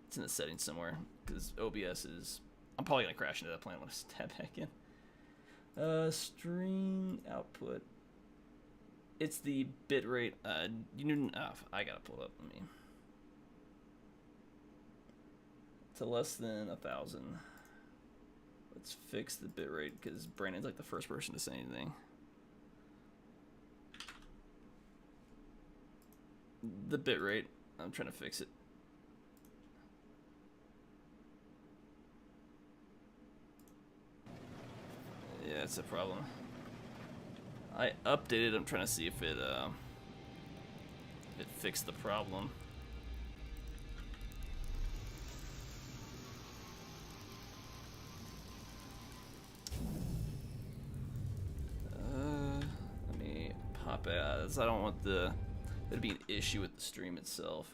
It's in the settings somewhere because OBS is. I'm probably gonna crash into that plane when I step back in. Stream output. It's the bitrate. You didn't. I gotta pull it up. Let me. To less than 1,000. Let's fix the bitrate because Brandon's like the first person to say anything. The bitrate. I'm trying to fix it. Yeah, it's a problem. I updated. I'm trying to see if it fixed the problem. Let me pop out. I don't want there to be an issue with the stream itself.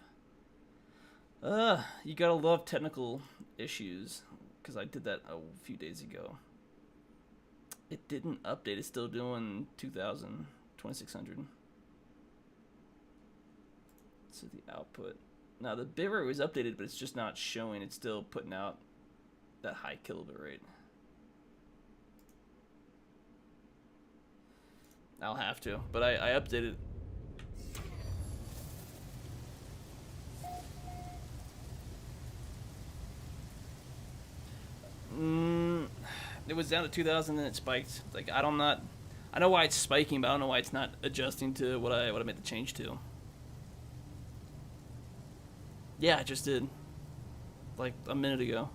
You gotta love technical issues because I did that a few days ago. It didn't update. It's still doing 2,000, 2,600. So the output. Now the bitrate was updated, but it's just not showing. It's still putting out that high kilobit rate. I'll have to, but I updated. It was down to 2,000 and it spiked. Like I know why it's spiking, but I don't know why it's not adjusting to what I made the change to. Yeah, I just did. Like a minute ago.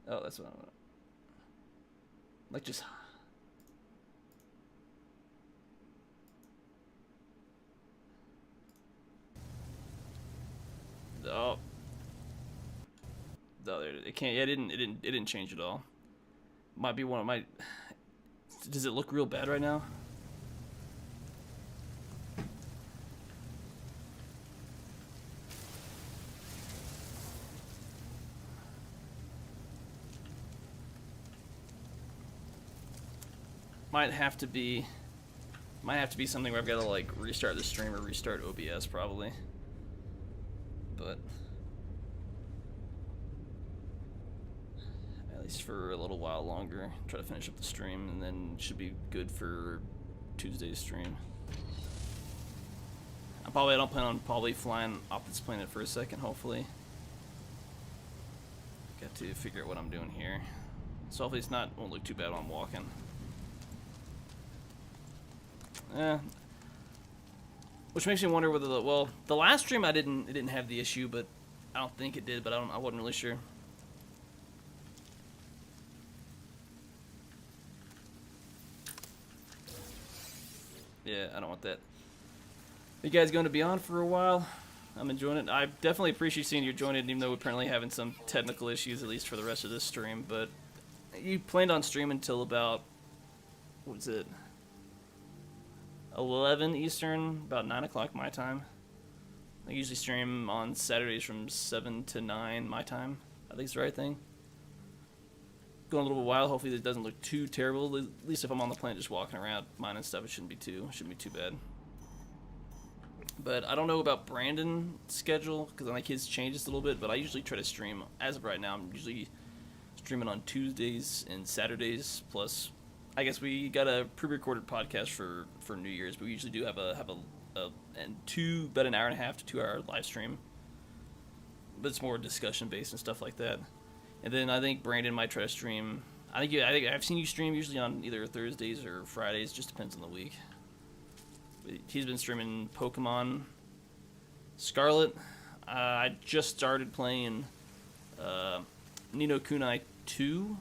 Oh, that's what I want. Like just Oh. No, it can't. Yeah, it didn't change at all. Might be one of my. Does it look real bad right now? Might have to be something where I've got to like restart the stream or restart OBS probably. But at least for a little while longer, try to finish up the stream, and then should be good for Tuesday's stream. I don't plan on flying off this planet for a second, hopefully. Got to figure out what I'm doing here. So hopefully won't look too bad while I'm walking. Which makes me wonder whether the last stream it didn't have the issue, but I don't think it did, but I wasn't really sure. Yeah, I don't want that. You guys going to be on for a while? I'm enjoying it. I definitely appreciate seeing you join it, even though we're apparently having some technical issues, at least for the rest of this stream. But you planned on streaming until about, what was it, 11 Eastern, about 9 o'clock my time. I usually stream on Saturdays from 7 to 9 my time. I think it's the right thing. Going a little while. Hopefully it doesn't look too terrible. At least if I'm on the planet just walking around mine and stuff, it shouldn't be too bad. But I don't know about Brandon's schedule, because I think his changes a little bit, but I usually try to stream, as of right now, I'm usually streaming on Tuesdays and Saturdays, plus I guess we got a pre-recorded podcast for New Year's, but we usually do have about an hour and a half to 2 hour live stream. But it's more discussion based and stuff like that. And then I think Brandon might try to stream. I think I've seen you stream usually on either Thursdays or Fridays, just depends on the week. But he's been streaming Pokemon Scarlet. I just started playing Ni no Kunai 2.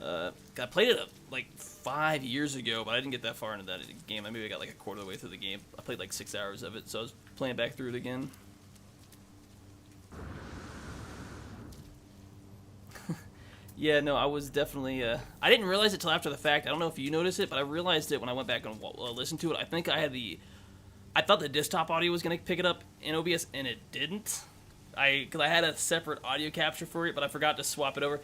I played it like 5 years ago, but I didn't get that far into that game. Maybe I got like a quarter of the way through the game. I played like 6 hours of it, so I was playing back through it again. Yeah, no, I was definitely. I didn't realize it till after the fact. I don't know if you noticed it, but I realized it when I went back and listened to it. I think I thought the desktop audio was gonna pick it up in OBS, and it didn't. Because I had a separate audio capture for it, but I forgot to swap it over.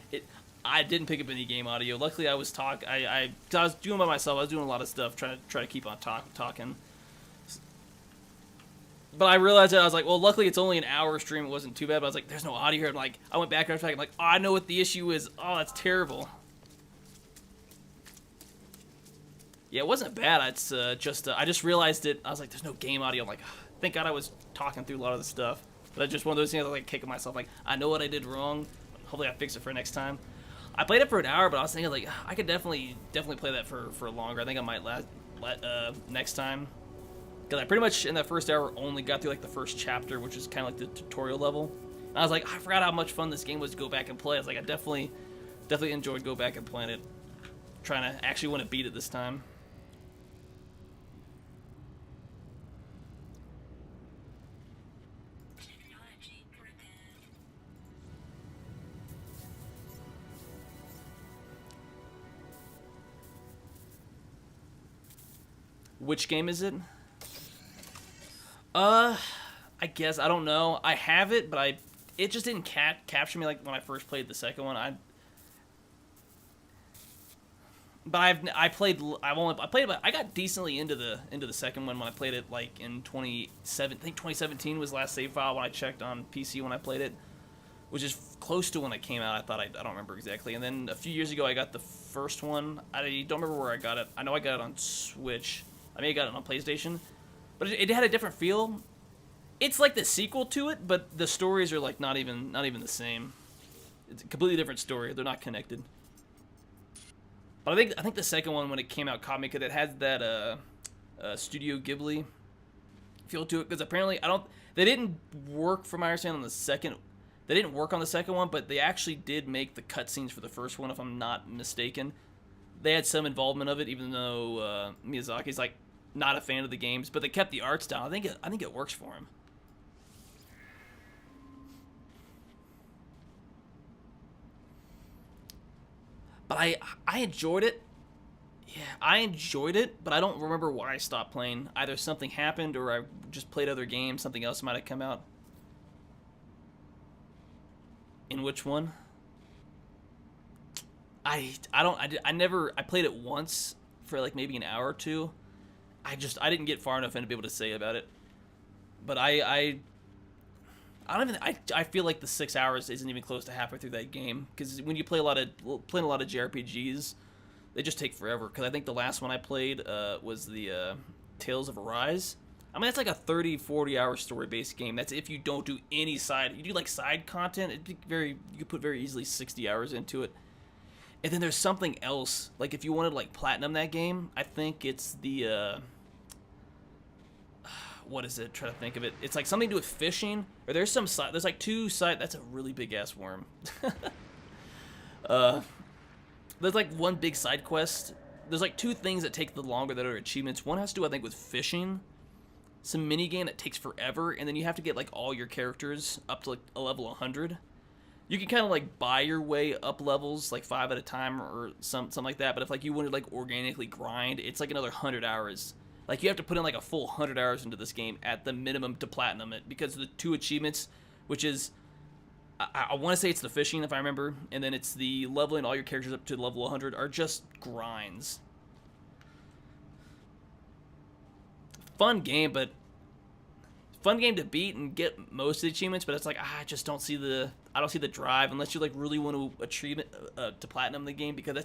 I didn't pick up any game audio. Luckily, I was I was doing it by myself. I was doing a lot of stuff, trying to keep on talking. But I realized that I was like, well, luckily it's only an hour stream. It wasn't too bad. But I was like, there's no audio here. And I went back after I'm like, oh, I know what the issue is. Oh, that's terrible. Yeah, it wasn't bad. It's I just realized it. I was like, there's no game audio. I'm like, oh, thank God I was talking through a lot of the stuff. But it's just one of those things I was like kicking myself. Like, I know what I did wrong. Hopefully I fix it for next time. I played it for an hour, but I was thinking like I could definitely play that for longer. I think I might next time. Because I pretty much, in that first hour, only got through, like, the first chapter, which is kind of like the tutorial level. And I was like, I forgot how much fun this game was to go back and play. I was like, I definitely enjoyed go back and playing it. Trying to actually want to beat it this time. Technology prepared. Which game is it? I guess, I don't know. I have it, but it just didn't capture me like when I first played the second one. I got decently into the second one when I played it like in 2017. I think 2017 was the last save file when I checked on PC when I played it, which is close to when it came out. I don't remember exactly. And then a few years ago I got the first one. I don't remember where I got it. I know I got it on Switch. I may have got it on PlayStation. But it had a different feel. It's like the sequel to it, but the stories are like not even the same. It's a completely different story. They're not connected. But I think the second one when it came out caught me because it has that Studio Ghibli feel to it. Because apparently they didn't work from my understanding on the second. They didn't work on the second one, but they actually did make the cutscenes for the first one, if I'm not mistaken. They had some involvement of it, even though Miyazaki's like not a fan of the games, but they kept the art style. I think it works for him. But I enjoyed it. Yeah, I enjoyed it, but I don't remember why I stopped playing. Either something happened or I just played other games. Something else might have come out. In which one? I never I played it once for like maybe an hour or two. I didn't get far enough in to be able to say about it. But I don't even I feel like the 6 hours isn't even close to halfway through that game because when you play playing a lot of JRPGs, they just take forever. Because I think the last one I played was the Tales of Arise. I mean, that's like a 30-40 hour story based game. That's if you don't do any side. You do like side content. You could put very easily 60 hours into it. And then there's something else. Like if you wanted to like platinum that game, I think it's the what is it? Try to think of it. It's like something to do with fishing. Or there's some side. There's like two side. That's a really big ass worm. There's like one big side quest. There's like two things that take the longer that are achievements. One has to do I think with fishing. Some mini game that takes forever, and then you have to get like all your characters up to like a level 100. You can kind of like buy your way up levels like 5 at a time or something like that. But if like you wanted to like organically grind, it's like another 100 hours. Like you have to put in like a full 100 hours into this game at the minimum to platinum it because of the two achievements, which is I want to say it's the fishing if I remember, and then it's the leveling all your characters up to level 100 are just grinds. Fun game, but fun game to beat and get most of the achievements. But it's like I just don't see the drive unless you like really want to achieve to platinum the game because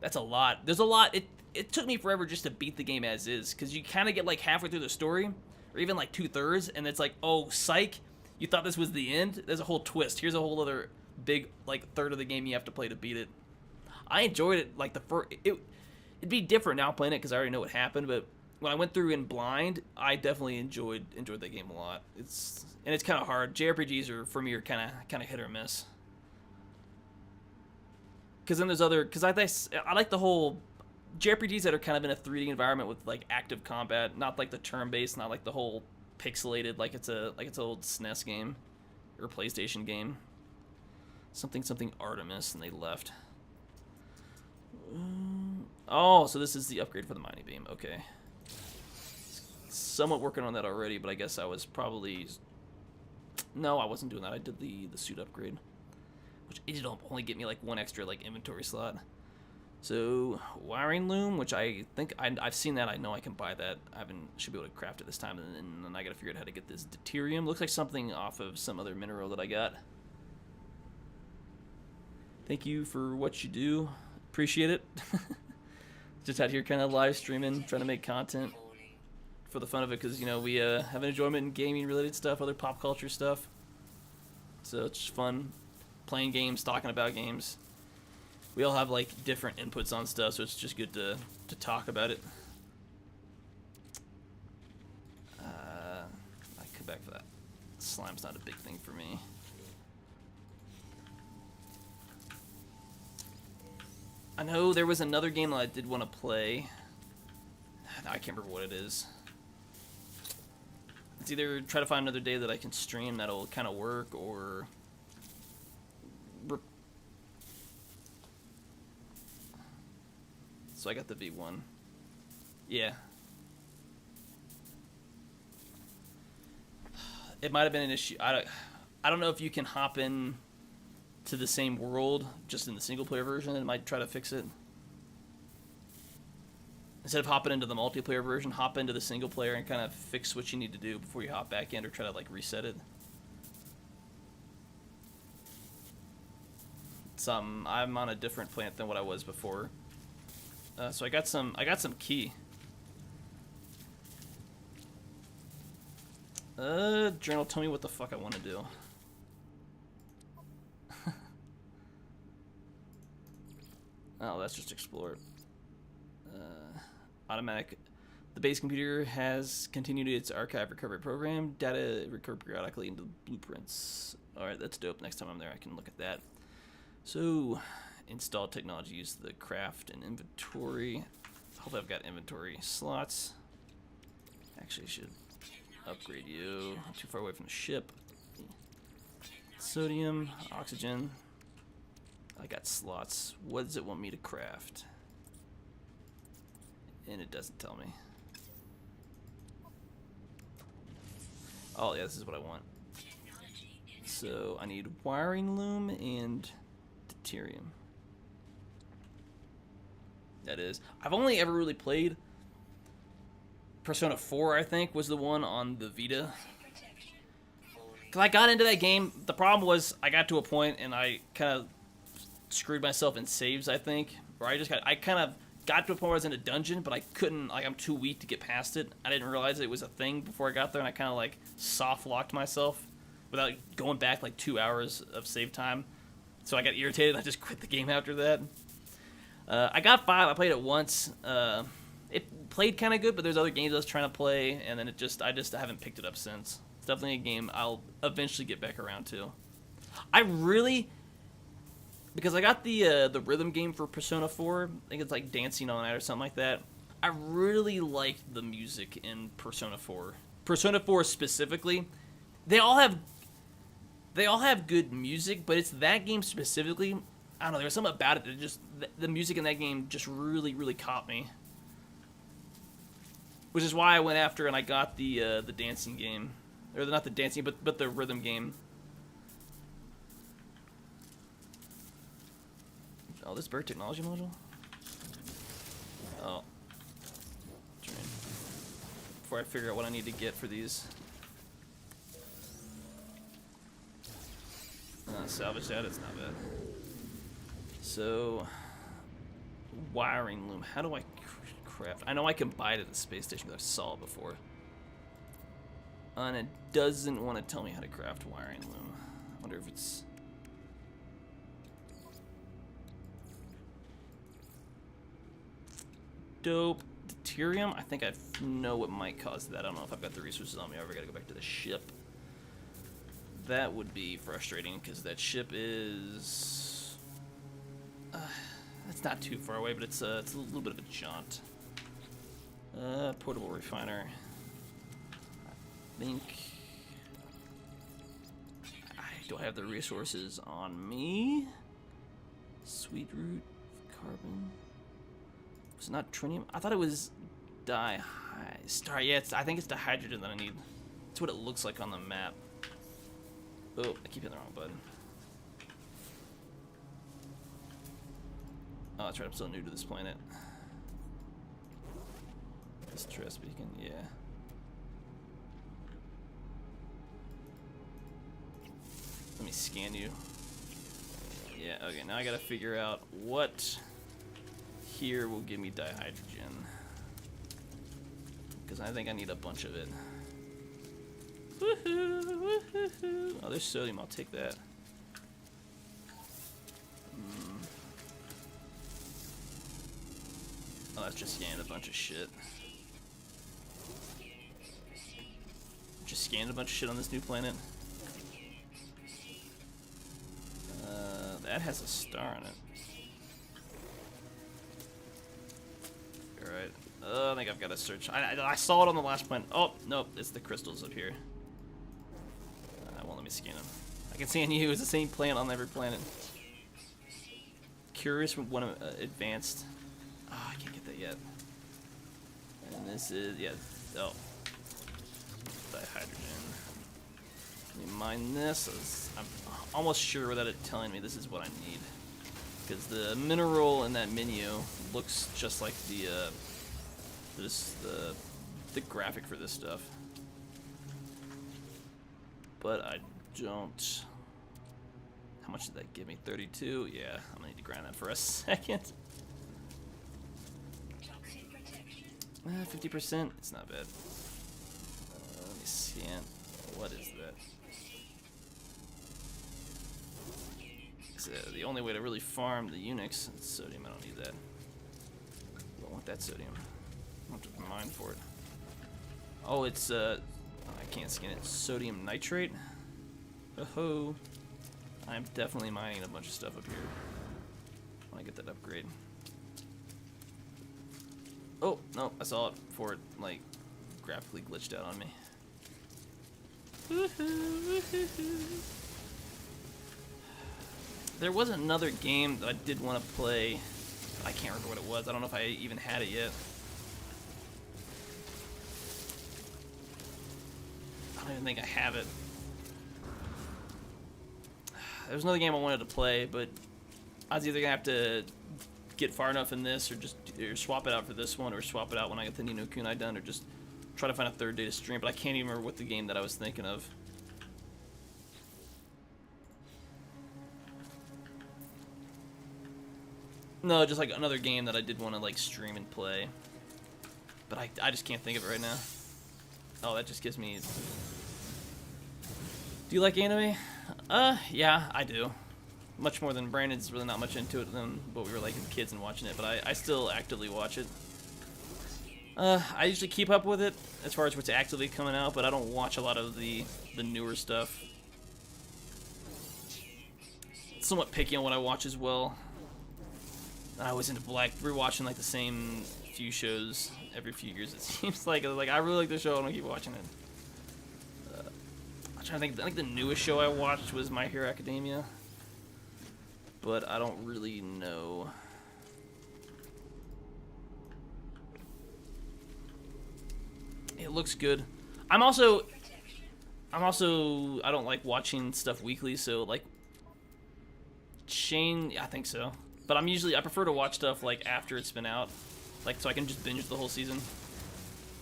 that's a lot. There's a lot. It took me forever just to beat the game as is because you kind of get like halfway through the story or even like 2/3 and it's like oh psych, you thought this was the end. There's a whole twist. Here's a whole other big like third of the game you have to play to beat it. I enjoyed it like the first. It'd be different now playing it because I already know what happened, but when I went through in blind, I definitely enjoyed that game a lot. It's kind of hard. JRPGs are for me are kind of hit or miss. Because then there's other because I like the whole JRPGs that are kind of in a 3D environment with like active combat, not like the turn-based, not like the whole pixelated like it's an old SNES game or PlayStation game. Something Artemis and they left. Oh, so this is the upgrade for the mining beam. Okay. Somewhat working on that already, but I guess I was probably... No, I wasn't doing that. I did the suit upgrade, which it did only get me like one extra like inventory slot. So wiring loom, which I think I've seen that. I know I can buy that. Should be able to craft it this time, and then I gotta figure out how to get this deuterium. Looks like something off of some other mineral that I got. Thank you for what you do. Appreciate it. Just out here kind of live streaming, trying to make content for the fun of it, because, you know, we have an enjoyment in gaming-related stuff, other pop culture stuff. So it's just fun playing games, talking about games. We all have, like, different inputs on stuff, so it's just good to talk about it. I come back for that. Slime's not a big thing for me. I know there was another game that I did want to play. I can't remember what it is. It's either try to find another day that I can stream that'll kind of work, or... So I got the V1. Yeah. It might have been an issue. I don't know if you can hop in to the same world just in the single player version. It might try to fix it. Instead of hopping into the multiplayer version, hop into the single player and kind of fix what you need to do before you hop back in, or try to like reset it. I'm on a different plant than what I was before. So I got some key. Journal, tell me what the fuck I want to do. Oh, that's just explore. Automatic. The base computer has continued its archive recovery program. Data recovered periodically into blueprints. Alright, that's dope. Next time I'm there, I can look at that. So, install technology, use the craft and inventory. Hopefully I've got inventory slots. Actually, I should upgrade you. Not too far away from the ship. Sodium, oxygen. I got slots. What does it want me to craft? And it doesn't tell me. Oh yeah, this is what I want. So I need wiring loom and deuterium. That is. I've only ever really played Persona 4, I think, was the one on the Vita. Because I got into that game. The problem was I got to a point and I kind of screwed myself in saves, I think. Or I kind of got to a point where I was in a dungeon, but I couldn't, like, I'm too weak to get past it. I didn't realize it was a thing before I got there, and I kind of, like, soft-locked myself without going back, like, 2 hours of save time. So I got irritated, and I just quit the game after that. I got 5. I played it once. It played kind of good, but there's other games I was trying to play, and then I just haven't picked it up since. It's definitely a game I'll eventually get back around to. Because I got the rhythm game for Persona 4. I think it's like Dancing All Night or something like that. I really liked the music in Persona 4. Persona 4 specifically. They all have good music, but it's that game specifically. I don't know, there was something about it that just, the music in that game just really, really caught me. Which is why I went after and I got the dancing game. Or not the dancing, but the rhythm game. Oh, this bird technology module? Oh. Before I figure out what I need to get for these. Salvage that, it's not bad. So, wiring loom. How do I craft? I know I can buy it at the space station because I saw it before. And it doesn't want to tell me how to craft wiring loom. I wonder if it's... Dope. Deuterium? I think I know what might cause that. I don't know if I've got the resources on me. I ever got to go back to the ship. That would be frustrating because that ship is... it's not too far away, but it's a little bit of a jaunt. Portable refiner. I think... do I have the resources on me? Sweet root, carbon... It's not trinium. I thought it was star. Yeah, I think it's dihydrogen that I need. That's what it looks like on the map. Oh, I keep hitting the wrong button. Oh, that's right. I'm still new to this planet. Distress beacon. Yeah. Let me scan you. Yeah. Okay. Now I gotta figure out what here will give me dihydrogen, because I think I need a bunch of it. Woohoo, woohoo. Oh, there's sodium. I'll take that. Oh, that's just scanning a bunch of shit. Just scanned a bunch of shit on this new planet. That has a star on it. Alright. I think I've got to search. I saw it on the last planet. Oh, nope. It's the crystals up here. Won't let me scan them. I can scan you. It's the same plant on every planet. Curious from one advanced. Oh, I can't get that yet. And this is, yeah. Oh. Dihydrogen. Let me mine this. I'm almost sure without it telling me this is what I need. Because the mineral in that menu looks just like the graphic for this stuff. But I don't... How much did that give me? 32? Yeah, I'm gonna need to grind that for a second. 50%? It's not bad. Let me scan. What is that? The only way to really farm the Unix is sodium. I don't need that. I don't want that sodium. I don't have to mine for it. Oh, it's I can't scan it. Sodium nitrate. Oh, I'm definitely mining a bunch of stuff up here. I want to get that upgrade. Oh no, I saw it before it like graphically glitched out on me. Woohoo, woohoo. There was another game that I did want to play. I can't remember what it was. I don't know if I even had it yet. I don't even think I have it. There was another game I wanted to play, but I was either gonna have to get far enough in this, or just swap it out for this one, or swap it out when I get the Ni no Kunai done, or just try to find a third day to stream. But I can't even remember what the game that I was thinking of. No, just like another game that I did want to like stream and play, but I just can't think of it right now. Oh, that just gives me. Do you like anime? Yeah, I do. Much more than Brandon's really not much into it than what we were like as kids and watching it, but I still actively watch it. I usually keep up with it as far as what's actively coming out, but I don't watch a lot of the newer stuff. Somewhat picky on what I watch as well. I was into like rewatching like the same few shows every few years. It seems like I really like the show. I don't keep watching it. I'm trying to think. I think the newest show I watched was My Hero Academia, but I don't really know. It looks good. I'm also I don't like watching stuff weekly, so like Shane, I think so. But I prefer to watch stuff like after it's been out, like so I can just binge the whole season.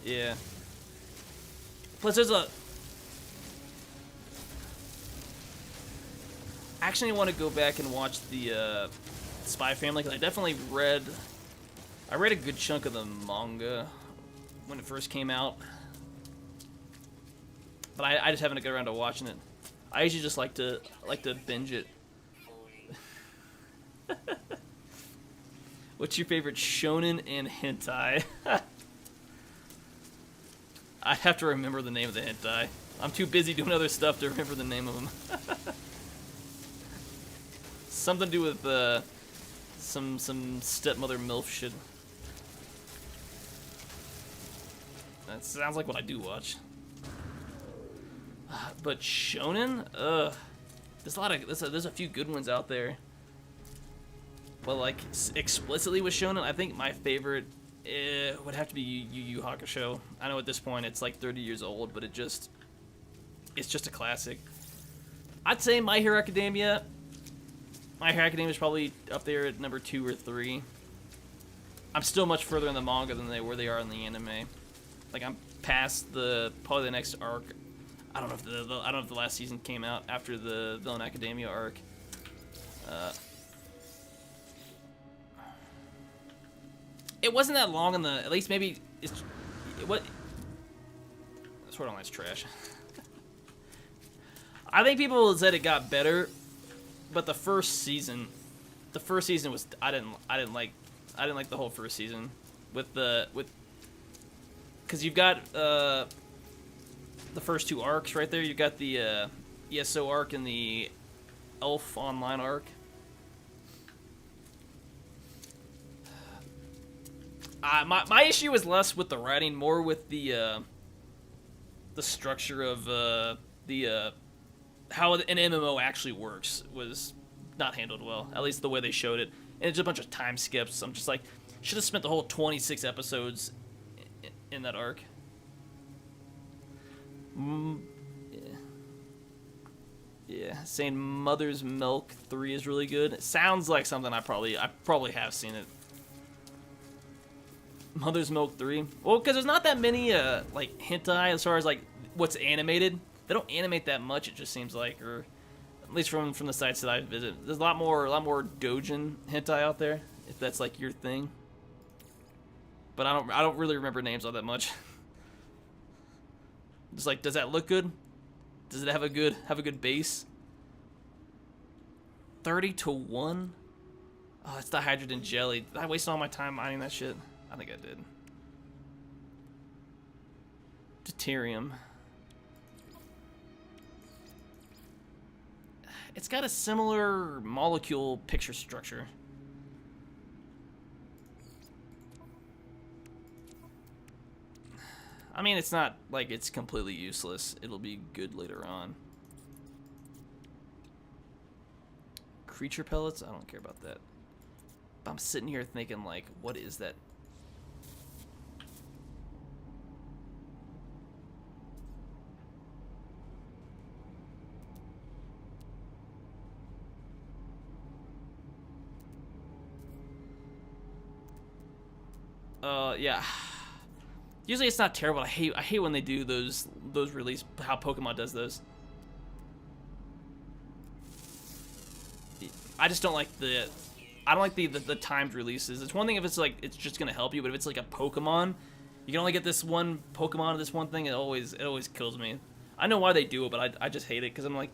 Yeah. Plus, I actually want to go back and watch the Spy Family, because I read a good chunk of the manga when it first came out, but I just haven't got around to watching it. I usually just like to binge it. What's your favorite shonen and hentai? I'd have to remember the name of the hentai. I'm too busy doing other stuff to remember the name of them. Something to do with some stepmother MILF shit. That sounds like what I do watch. But shonen, there's a few good ones out there. But like explicitly with shonen, I think my favorite would have to be Yu Yu Hakusho. I know at this point it's like 30 years old, but it's just a classic. I'd say My Hero Academia. My Hero Academia is probably up there at number 2 or 3. I'm still much further in the manga than they are in the anime. Like I'm past probably the next arc. I don't know if the last season came out after the Villain Academia arc. It wasn't that long in the. At least maybe it's. What? Sword Online's trash. I think people said it got better, but the first season was. I didn't like the whole first season because you've got the first 2 arcs right there. You've got the ESO arc and the Elf Online arc. My issue was less with the writing, more with the structure of how an MMO actually works was not handled well. At least the way they showed it, and it's a bunch of time skips. I'm just like, should have spent the whole 26 episodes in that arc. Yeah. Saying Mother's Milk 3 is really good. It sounds like something I probably have seen it. Mother's Milk 3. Well, because there's not that many like hentai as far as like what's animated. They don't animate that much. It just seems like, or at least from the sites that I visit, there's a lot more doujin hentai out there. If that's like your thing. But I don't really remember names all that much. Just like, does that look good? Does it have a good base? 30-1. Oh, it's the hydrogen jelly. Did I waste all my time mining that shit? I think I did. Deuterium. It's got a similar molecule picture structure. I mean, it's not like it's completely useless. It'll be good later on. Creature pellets? I don't care about that. But I'm sitting here thinking, like, what is that? Yeah. Usually it's not terrible. I hate when they do those release, how Pokemon does those. I just don't like the timed releases. It's one thing if it's like it's just gonna help you, but if it's like a Pokemon, you can only get this one Pokemon or this one thing. It always kills me. I know why they do it, but I just hate it because I'm like,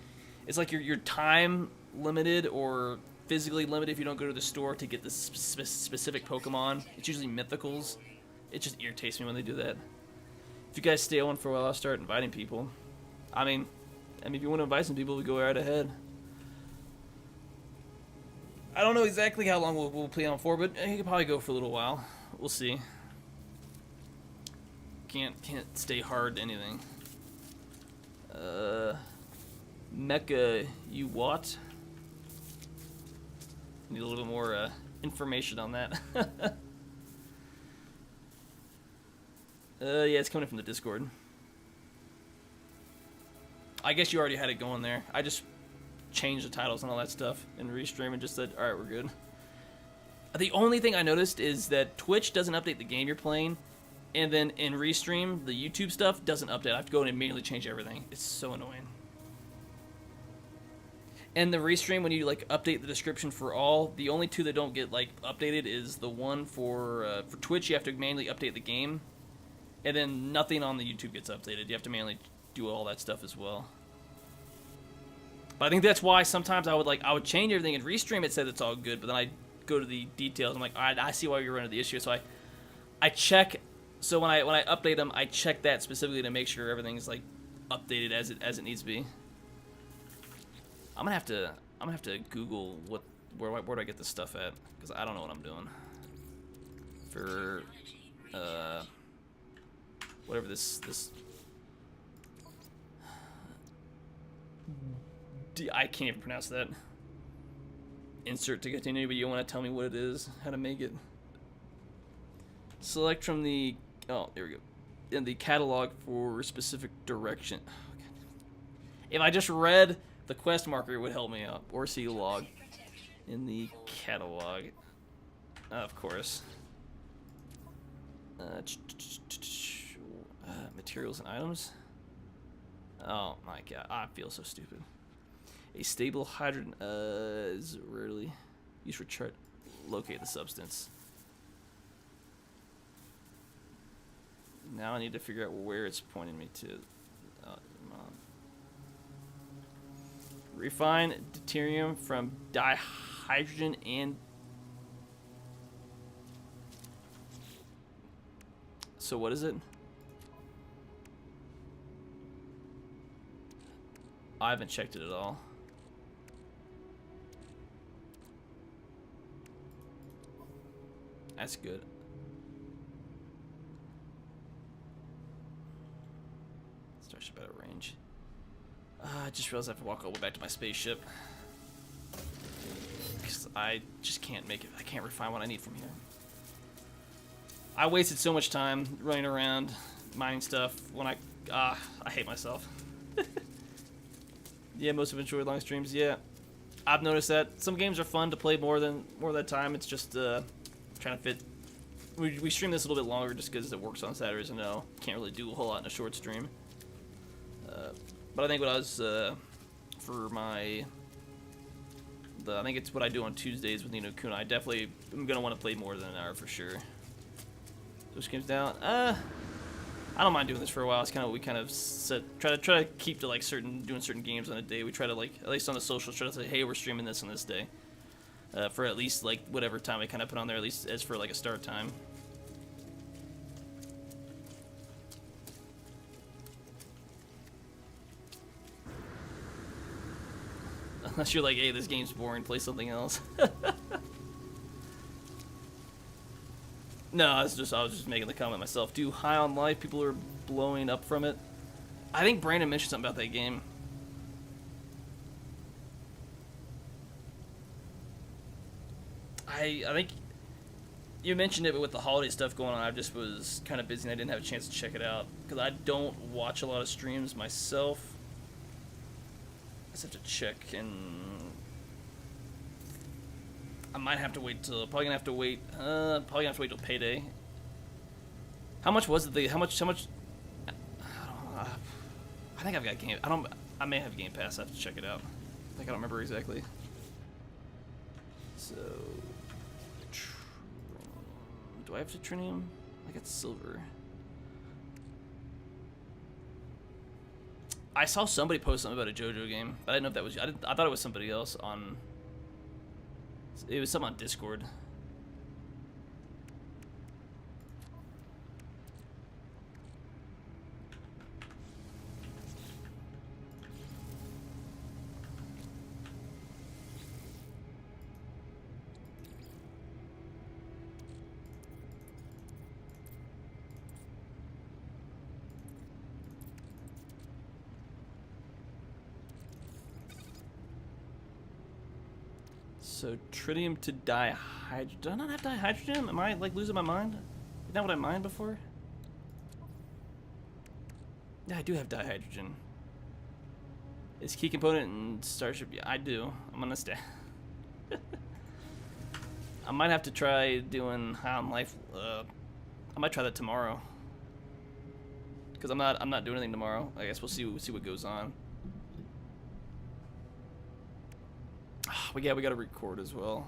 it's like you're time limited or physically limited if you don't go to the store to get this specific Pokemon. It's usually mythicals. It just irritates me when they do that. If you guys stay on for a while, I'll start inviting people. I mean, if you want to invite some people, we go right ahead. I don't know exactly how long we'll play on for, but you could probably go for a little while. We'll see. Can't stay hard to anything. Mecha, you what? Need a little more information on that. Yeah, it's coming from the Discord. I guess you already had it going there. I just changed the titles and all that stuff in Restream and just said, alright, we're good. The only thing I noticed is that Twitch doesn't update the game you're playing, and then in Restream, the YouTube stuff doesn't update. I have to go and immediately change everything. It's so annoying. And the Restream, when you like update the description for all, the only two that don't get like updated is the one for Twitch. You have to manually update the game, and then nothing on the YouTube gets updated. You have to manually do all that stuff as well. But I think that's why sometimes I would change everything in Restream. It said it's all good, but then I go to the details. I'm like, all right, I see why you're running the issue. So I check. So when I update them, I check that specifically to make sure everything's like updated as it needs to be. I'm gonna have to Google where do I get this stuff at, because I don't know what I'm doing for whatever this I can't even pronounce that. Insert to continue, but you want to tell me what it is, how to make it. Select from the there we go. In the catalog for specific direction. Oh, if I just read the quest marker, it would help me out. Or see log in the catalog. Of course. Materials and items. Oh my god, I feel so stupid. A stable hydrogen is rarely used for chart. Locate the substance. Now I need to figure out where it's pointing me to. Refine deuterium from dihydrogen and. So what is it? I haven't checked it at all. That's good. Starship out of range. I just realized I have to walk all the way back to my spaceship. Because I just can't make it. I can't refine what I need from here. I wasted so much time running around, mining stuff, when I hate myself. Yeah, most have enjoyed long streams. Yeah, I've noticed that. Some games are fun to play more of that time. It's just trying to fit. We stream this a little bit longer just because it works on Saturdays and no, can't really do a whole lot in a short stream. But I think what I was for my I think it's what I do on Tuesdays with Nino Kun. I definitely am gonna want to play more than an hour for sure. Those games down. I don't mind doing this for a while. It's kind of what we kind of try to keep to like doing certain games on a day. We try to like at least on the socials try to say, hey, we're streaming this on this day, for at least like whatever time we kind of put on there, at least as for like a start time. Unless you're like, hey, this game's boring, play something else. No, I was just making the comment myself. Do High on Life, people are blowing up from it. I think Brandon mentioned something about that game. I think you mentioned it, but with the holiday stuff going on, I just was kind of busy and I didn't have a chance to check it out because I don't watch a lot of streams myself. I just have to check, and I might have to wait till probably gonna have to wait till payday. How much was it? How much? I don't know. I think I've got game. I may have Game Pass. I have to check it out. I don't remember exactly. So, do I have Trinium? I got silver. I saw somebody post something about a JoJo game, but I didn't know if that was. I thought it was somebody else on. It was something on Discord. So tritium to dihydrogen. Do I not have dihydrogen? Am I like losing my mind? Isn't that what I mined before? Yeah, I do have dihydrogen. Is key component in Starship? Yeah, I do. I'm gonna stay. I might have to try doing High on Life. I might try that tomorrow. Cause I'm not doing anything tomorrow. I guess we'll see what goes on. We got to record as well.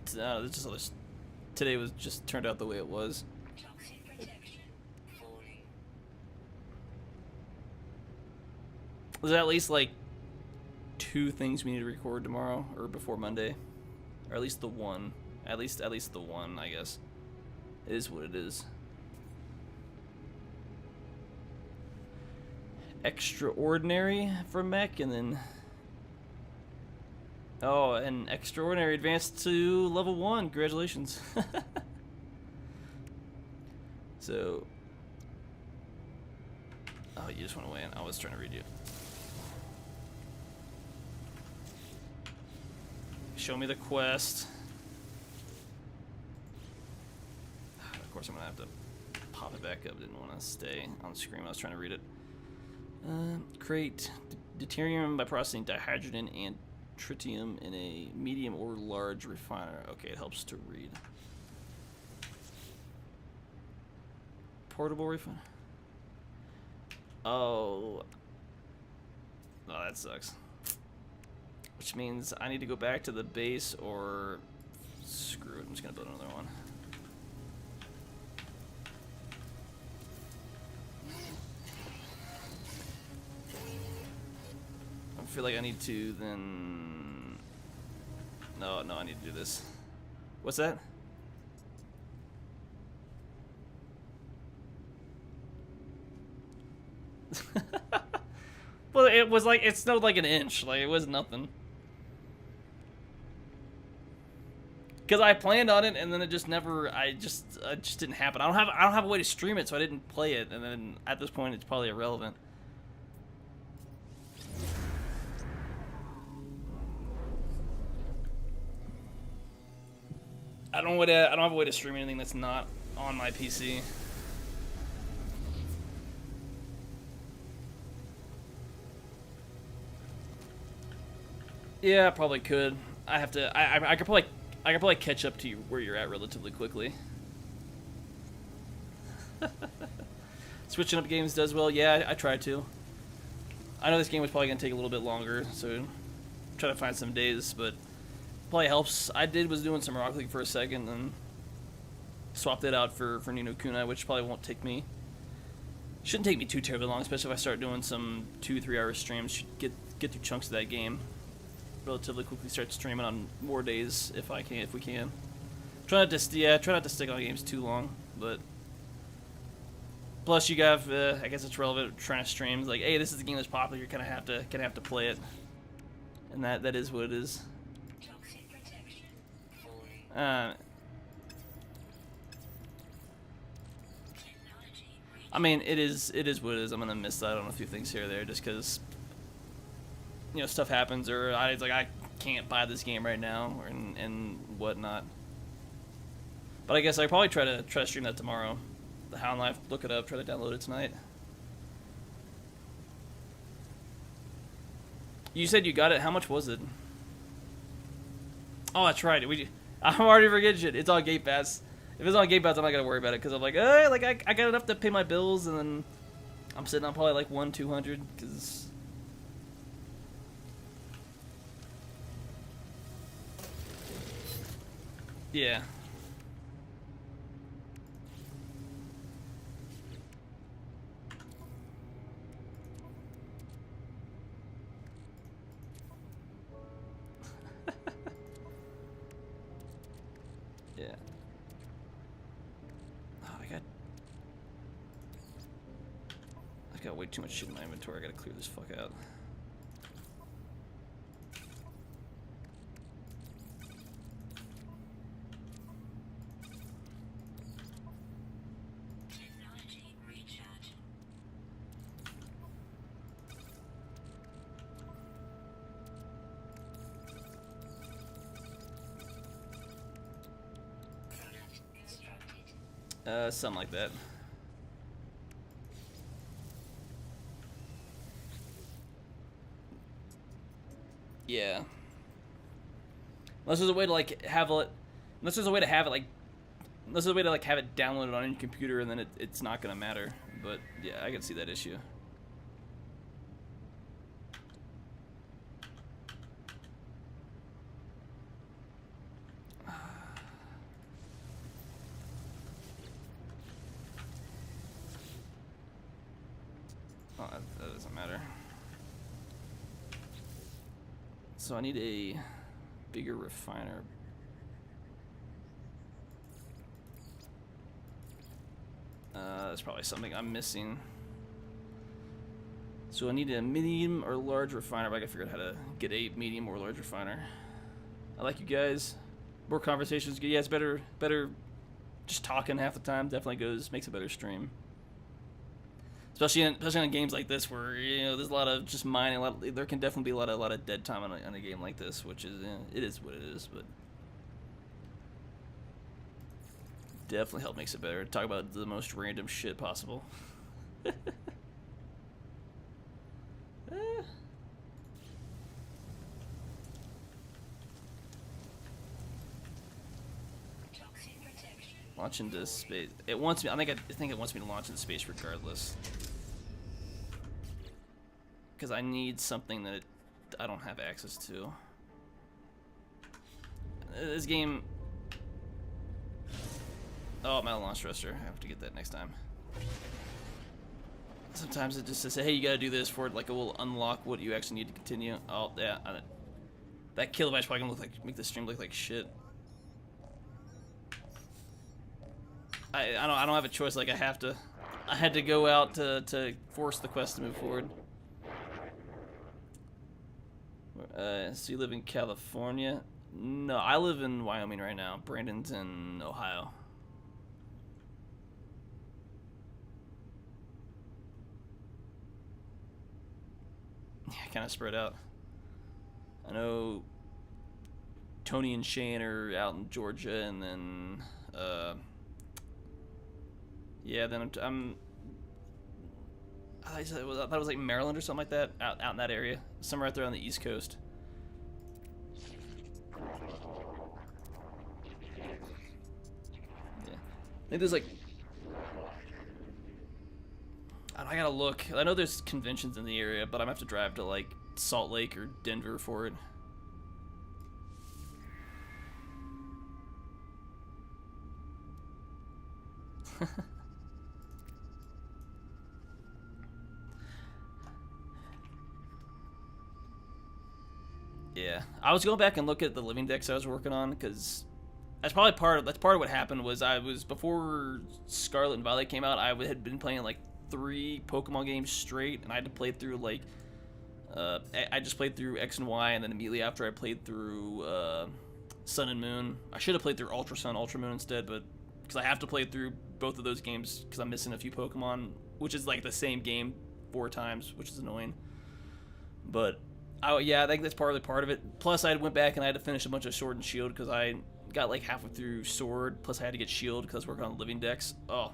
Today was just turned out the way it was. Toxic protection falling. There's at least like 2 things we need to record tomorrow or before Monday, or at least the one. At least the one, I guess. It is what it is. Extraordinary for mech, and then. Oh, and extraordinary advanced to level 1. Congratulations. So. Oh, you just went away, and I was trying to read you. Show me the quest. Of course, I'm gonna have to pop it back up. Didn't want to stay on the screen when I was trying to read it. Create deuterium by processing dihydrogen and tritium in a medium or large refiner. Okay, it helps to read. Portable refiner. Oh, that sucks. Which means I need to go back to the base, or screw it. I'm just gonna build another one. I feel like I need to then. No, I need to do this. What's that? Well, it was like it snowed like an inch. Like it was nothing. Because I planned on it, and then it just never. It just didn't happen. I don't have a way to stream it, so I didn't play it. And then at this point, it's probably irrelevant. I don't have a way to stream anything that's not on my PC. Yeah, I probably could. I have to. I could probably catch up to you where you're at relatively quickly. Switching up games does well. Yeah, I try to. I know this game was probably gonna take a little bit longer, so try to find some days, but probably helps. I was doing some Rocket League for a second, and swapped it out for Ni no Kunai, which probably won't take me. Shouldn't take me too terribly long, especially if I start doing some 2-3 hour streams. Should get through chunks of that game relatively quickly. Start streaming on more days if we can. Try not to stick on games too long, but plus you got I guess it's relevant trying to stream like, hey, this is the game that's popular. You're gonna have to play it, and that is what it is. Toxic protection falling. I mean, it is what it is. I'm gonna miss out on a few things here or there just because stuff happens, or I can't buy this game right now, and whatnot. But I guess I probably try to stream that tomorrow. The Hound Life, look it up, try to download it tonight. You said you got it. How much was it? Oh, that's right. I'm already forgetting shit. It's on Game Pass. If it's on Game Pass, I'm not gonna worry about it because I'm like, I got enough to pay my bills, and then I'm sitting on probably like 100-200 because. Yeah. Yeah. Oh, I've got way too much shit in my inventory. I gotta clear this fuck out. Technology recharge. Product constructed. Something like that. Yeah. Unless there's a way to like have it. Unless there's a way to have it like. Unless there's a way to like have it downloaded on your computer, and then it's not gonna matter. But yeah, I can see that issue. Oh, that doesn't matter. So I need a bigger refiner. That's probably something I'm missing. So I need a medium or large refiner, but I gotta figure out how to get a medium or large refiner. I like you guys. More conversations. Yeah, it's better just talking half the time. Definitely makes a better stream. Especially on games like this where, you know, there's a lot of just mining. There can definitely be a lot of dead time on a game like this, which is, it is what it is, but definitely makes it better. Talk about the most random shit possible. Toxic protection. Launch into space. It wants me. I think it wants me to launch into space regardless. Because I need something that I don't have access to. This game. Oh, metal launch thruster. I have to get that next time. Sometimes it just says, "Hey, you gotta do this for it." Like it will unlock what you actually need to continue. Oh, yeah. That kilobyte's probably gonna make the stream look like shit. I don't have a choice. Like I had to go out to force the quest to move forward. So you live in California? No, I live in Wyoming right now. Brandon's in Ohio. Yeah, kind of spread out. I know Tony and Shane are out in Georgia, and then yeah, then I thought it was like Maryland or something like that, out in that area, somewhere out there on the East Coast. Yeah, I think there's like, I gotta look. I know there's conventions in the area, but I'm gonna have to drive to like Salt Lake or Denver for it. Yeah, I was going back and look at the living decks I was working on because that's part of what happened was before Scarlet and Violet came out, I had been playing like 3 Pokemon games straight, and I had to play through like I just played through X and Y, and then immediately after I played through Sun and Moon. I should have played through Ultra Sun, Ultra Moon instead, but because I have to play through both of those games because I'm missing a few Pokemon, which is like the same game 4 times, which is annoying. But yeah, I think that's partly part of it. Plus, I went back and I had to finish a bunch of Sword and Shield because I got like halfway through Sword, plus I had to get Shield because I was working on living decks. Oh,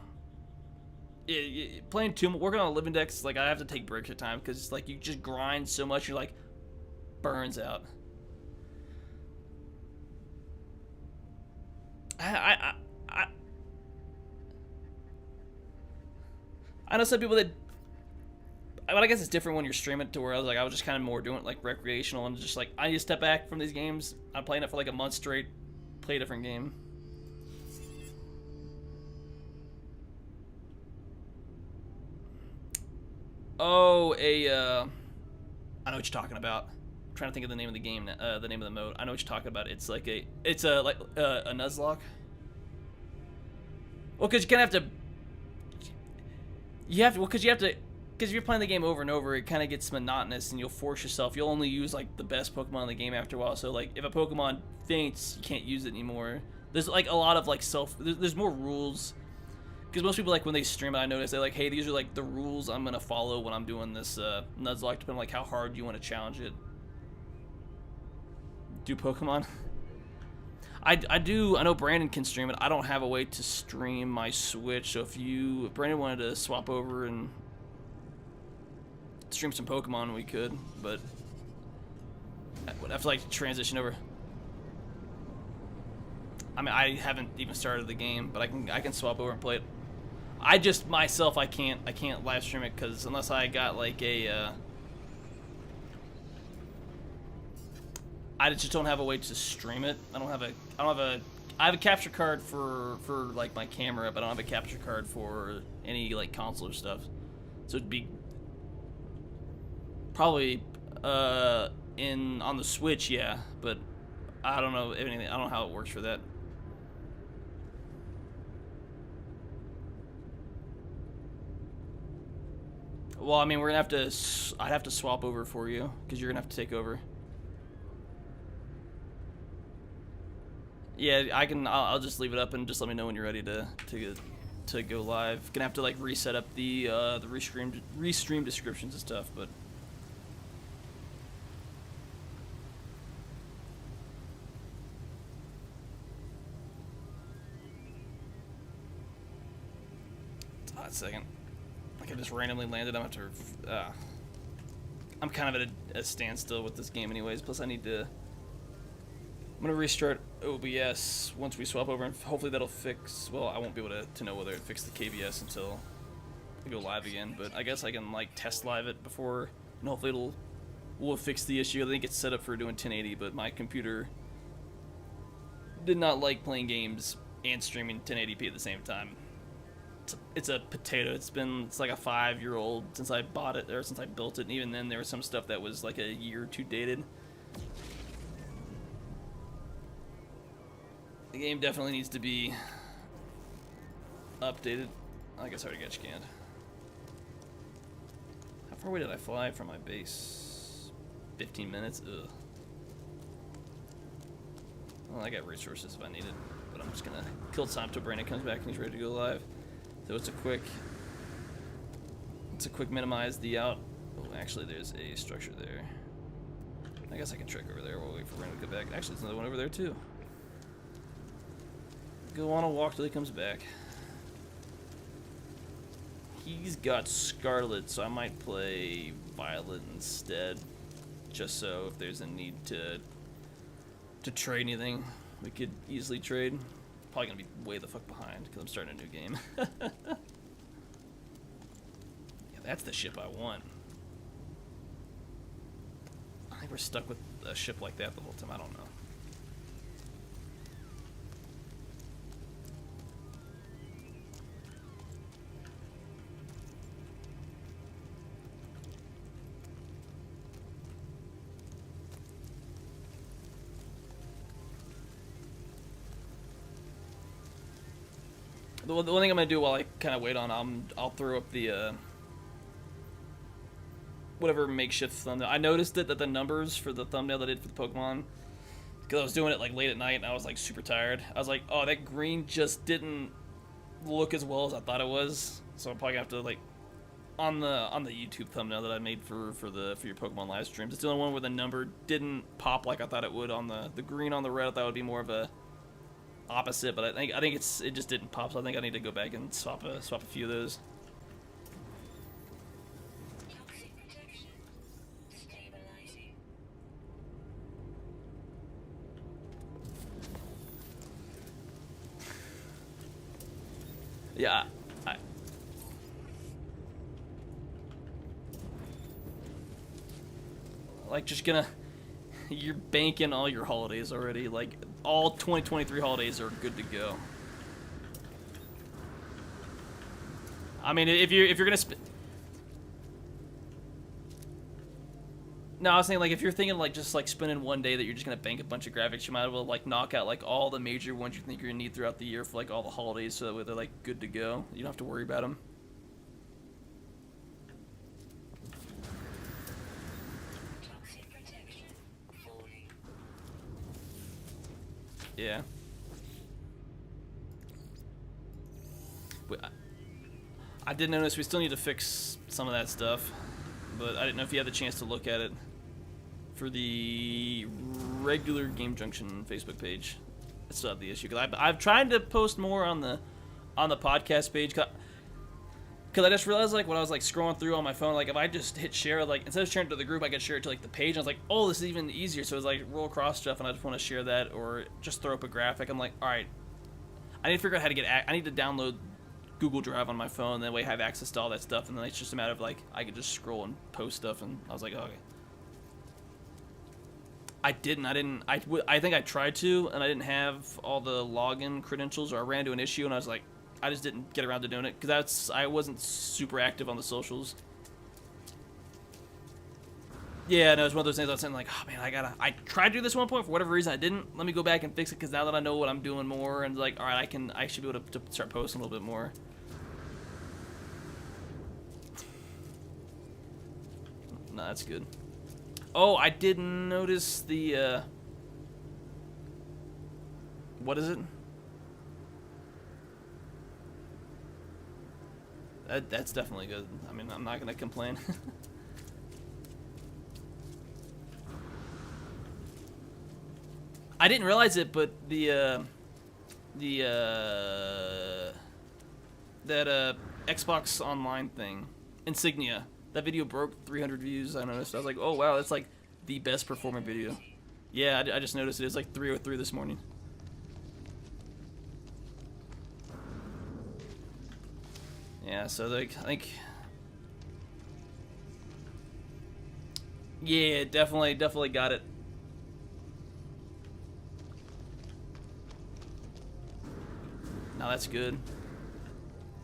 playing working on living decks, like I have to take breaks at time because it's like you just grind so much, you're like burns out. I know some people that, but I guess it's different when you're streaming to where I was just kind of more doing it like recreational and just like I need to step back from these games. I'm playing it for like a month straight, play a different game. Oh, I know what you're talking about. I'm trying to think of the name of the game, the name of the mode. I know what you're talking about. It's like a Nuzlocke. Well, because you kind of have to. Because if you're playing the game over and over, it kind of gets monotonous, and you'll force yourself. You'll only use like the best Pokemon in the game after a while. So like, if a Pokemon faints, you can't use it anymore. There's like a lot of like there's more rules. Because most people, like, when they stream it, I notice they're like, hey, these are, like, the rules I'm going to follow when I'm doing this Nuzlocke, depending on, like, how hard you want to challenge it. Do Pokemon? I know Brandon can stream it. I don't have a way to stream my Switch, so if Brandon wanted to swap over and stream some Pokemon, we could, but I would have to, like, transition over. I mean, I haven't even started the game, but I can swap over and play it. I just myself I can't live stream it because unless I got like I just don't have a way to stream it. I have a capture card for like my camera, but I don't have a capture card for any like console or stuff. So it'd be probably on the Switch, yeah, but I don't know if anything. I don't know how it works for that. Well, I mean, I'd have to swap over for you, because you're going to have to take over. Yeah, I'll just leave it up and just let me know when you're ready to go live. Gonna have to, like, reset up the restream descriptions and stuff, but... A second. Like I just randomly landed. I'm gonna have to. I'm kind of at a standstill with this game, anyways. Plus, I'm gonna restart OBS once we swap over, and hopefully that'll fix. Well, I won't be able to know whether it fixed the KBS until I go live again. But I guess I can like test live it before, and hopefully we'll fix the issue. I think it's set up for doing 1080, but my computer did not like playing games and streaming 1080p at the same time. It's a potato. It's like a 5-year-old since I bought it, or since I built it, and even then there was some stuff that was like a year or two dated. The game definitely needs to be updated. I guess I already got scanned. How far away did I fly from my base? 15 minutes? Ugh. Well, I got resources if I need it, but I'm just gonna kill time till Brandon comes back and he's ready to go live. So it's a quick minimize the out. Oh, actually, there's a structure there. I guess I can trek over there. We'll wait for Brandon to come back. Actually, there's another one over there too. Go on a walk till he comes back. He's got Scarlet, so I might play Violet instead, just so if there's a need to trade anything, we could easily trade. Probably gonna be way the fuck behind because I'm starting a new game. Yeah, that's the ship I want. I think we're stuck with a ship like that the whole time. I don't know. The one thing I'm gonna do while I kind of wait on, I'll throw up the whatever makeshift thumbnail. I noticed that the numbers for the thumbnail that I did for the Pokemon, because I was doing it like late at night and I was like super tired. I was like, oh, that green just didn't look as well as I thought it was. So I'm probably gonna have to like on the YouTube thumbnail that I made for your Pokemon live streams. It's the only one where the number didn't pop like I thought it would on the green on the red. I thought it would be more of a opposite, but I think it just didn't pop, so I think I need to go back and swap a few of those. Toxic protection. Stabilizing. Yeah, like just gonna, you're banking all your holidays already. Like all 2023 holidays are good to go. I mean, if you're gonna no, I was saying like if you're thinking like just like spending one day that you're just gonna bank a bunch of graphics, you might as well like knock out like all the major ones you think you're gonna need throughout the year for like all the holidays, so that way they're like good to go. You don't have to worry about them. Toxic protection. Falling. Yeah. I did notice we still need to fix some of that stuff, but I didn't know if you had the chance to look at it for the regular Game Junction Facebook page. I still have the issue because I've tried to post more on the podcast page because I just realized like when I was like scrolling through on my phone, like if I just hit share, like instead of sharing it to the group, I could share it to like the page. And I was like, oh, this is even easier. So it was like roll across stuff, and I just want to share that or just throw up a graphic. I'm like, all right, I need to figure out how to get. I need to download Google Drive on my phone. That way, I have access to all that stuff, and then it's just a matter of like I could just scroll and post stuff. And I was like, oh, okay. I think I tried to, and I didn't have all the login credentials, or I ran into an issue, and I was like, I just didn't get around to doing it because I wasn't super active on the socials. Yeah, no, it's one of those things I was saying like, oh man, I tried to do this one point for whatever reason I didn't. Let me go back and fix it because now that I know what I'm doing more, and like, all right, I should be able to start posting a little bit more. No, that's good. Oh, I didn't notice the, what is it? That's definitely good. I mean, I'm not going to complain. I didn't realize it, but that Xbox Online thing, Insignia, that video broke 300 views. I noticed. I was like, oh wow, that's like the best performing video. Yeah, I just noticed it. It's like 303 this morning. Yeah, so like I think, yeah, definitely got it. Now that's good.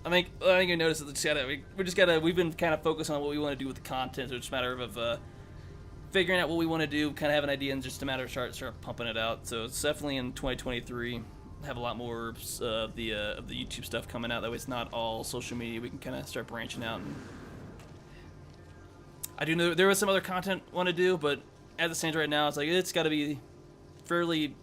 I think you notice that we've been kind of focused on what we want to do with the content, so it's a matter of figuring out what we want to do, kind of have an idea, and just a matter of start pumping it out. So it's definitely in 2023 have a lot more of the YouTube stuff coming out. That way it's not all social media. We can kind of start branching out. And I do know there was some other content I want to do, but as it stands right now, it's like it's got to be fairly,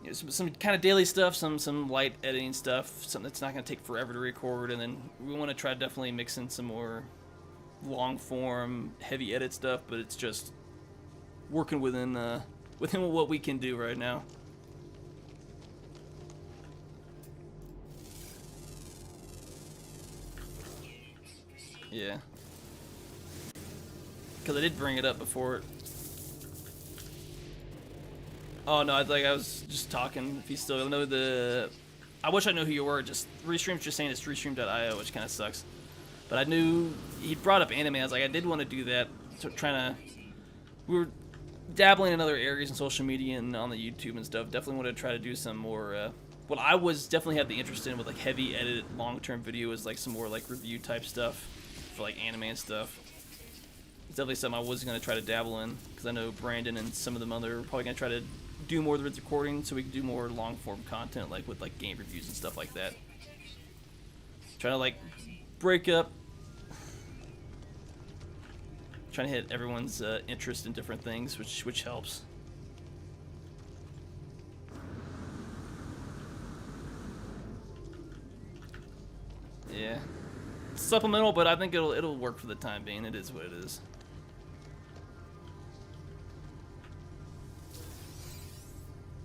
you know, some kind of daily stuff, some light editing stuff, something that's not going to take forever to record, and then we want to try to definitely mix in some more long form, heavy edit stuff. But it's just working within what we can do right now. Yeah. Because I did bring it up before. Oh no, I was just talking. If you still know the, I wish I knew who you were. Just Restream's just saying it's Restream.io, which kind of sucks. But I knew he brought up anime. I was like, I did want to do that. So we were dabbling in other areas in social media and on the YouTube and stuff. Definitely want to try to do some more. What I was definitely have the interest in with like heavy edit, long-term video is like some more like review type stuff for like anime and stuff. It's definitely something I was gonna try to dabble in because I know Brandon and some of them other are probably gonna try to do more of the recording so we can do more long form content like with like game reviews and stuff like that. Trying to like break up, trying to hit everyone's interest in different things, which helps. Yeah, it's supplemental, but I think it'll work for the time being. It is what it is.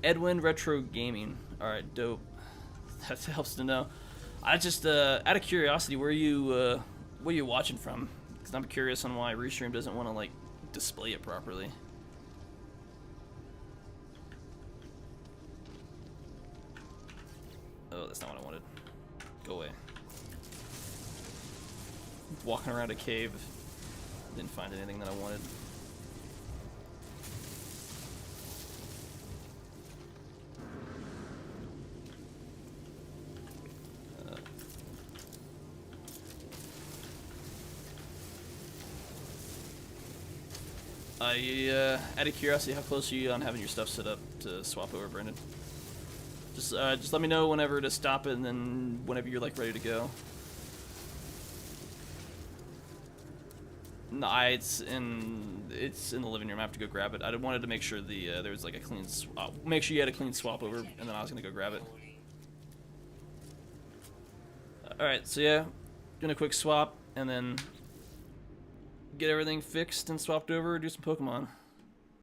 Edwin Retro Gaming. Alright, dope. That helps to know. I just, out of curiosity, where are you watching from? Because I'm curious on why Restream doesn't want to, like, display it properly. Oh, that's not what I wanted. Go away. Walking around a cave. Didn't find anything that I wanted. Out of curiosity, how close are you on having your stuff set up to swap over, Brandon? Just let me know whenever to stop it, and then whenever you're like ready to go. No, it's in the living room. I have to go grab it. I wanted to make sure there was like a clean make sure you had a clean swap over, and then I was gonna go grab it. All right, so yeah, doing a quick swap, and then get everything fixed and swapped over. Do some Pokemon.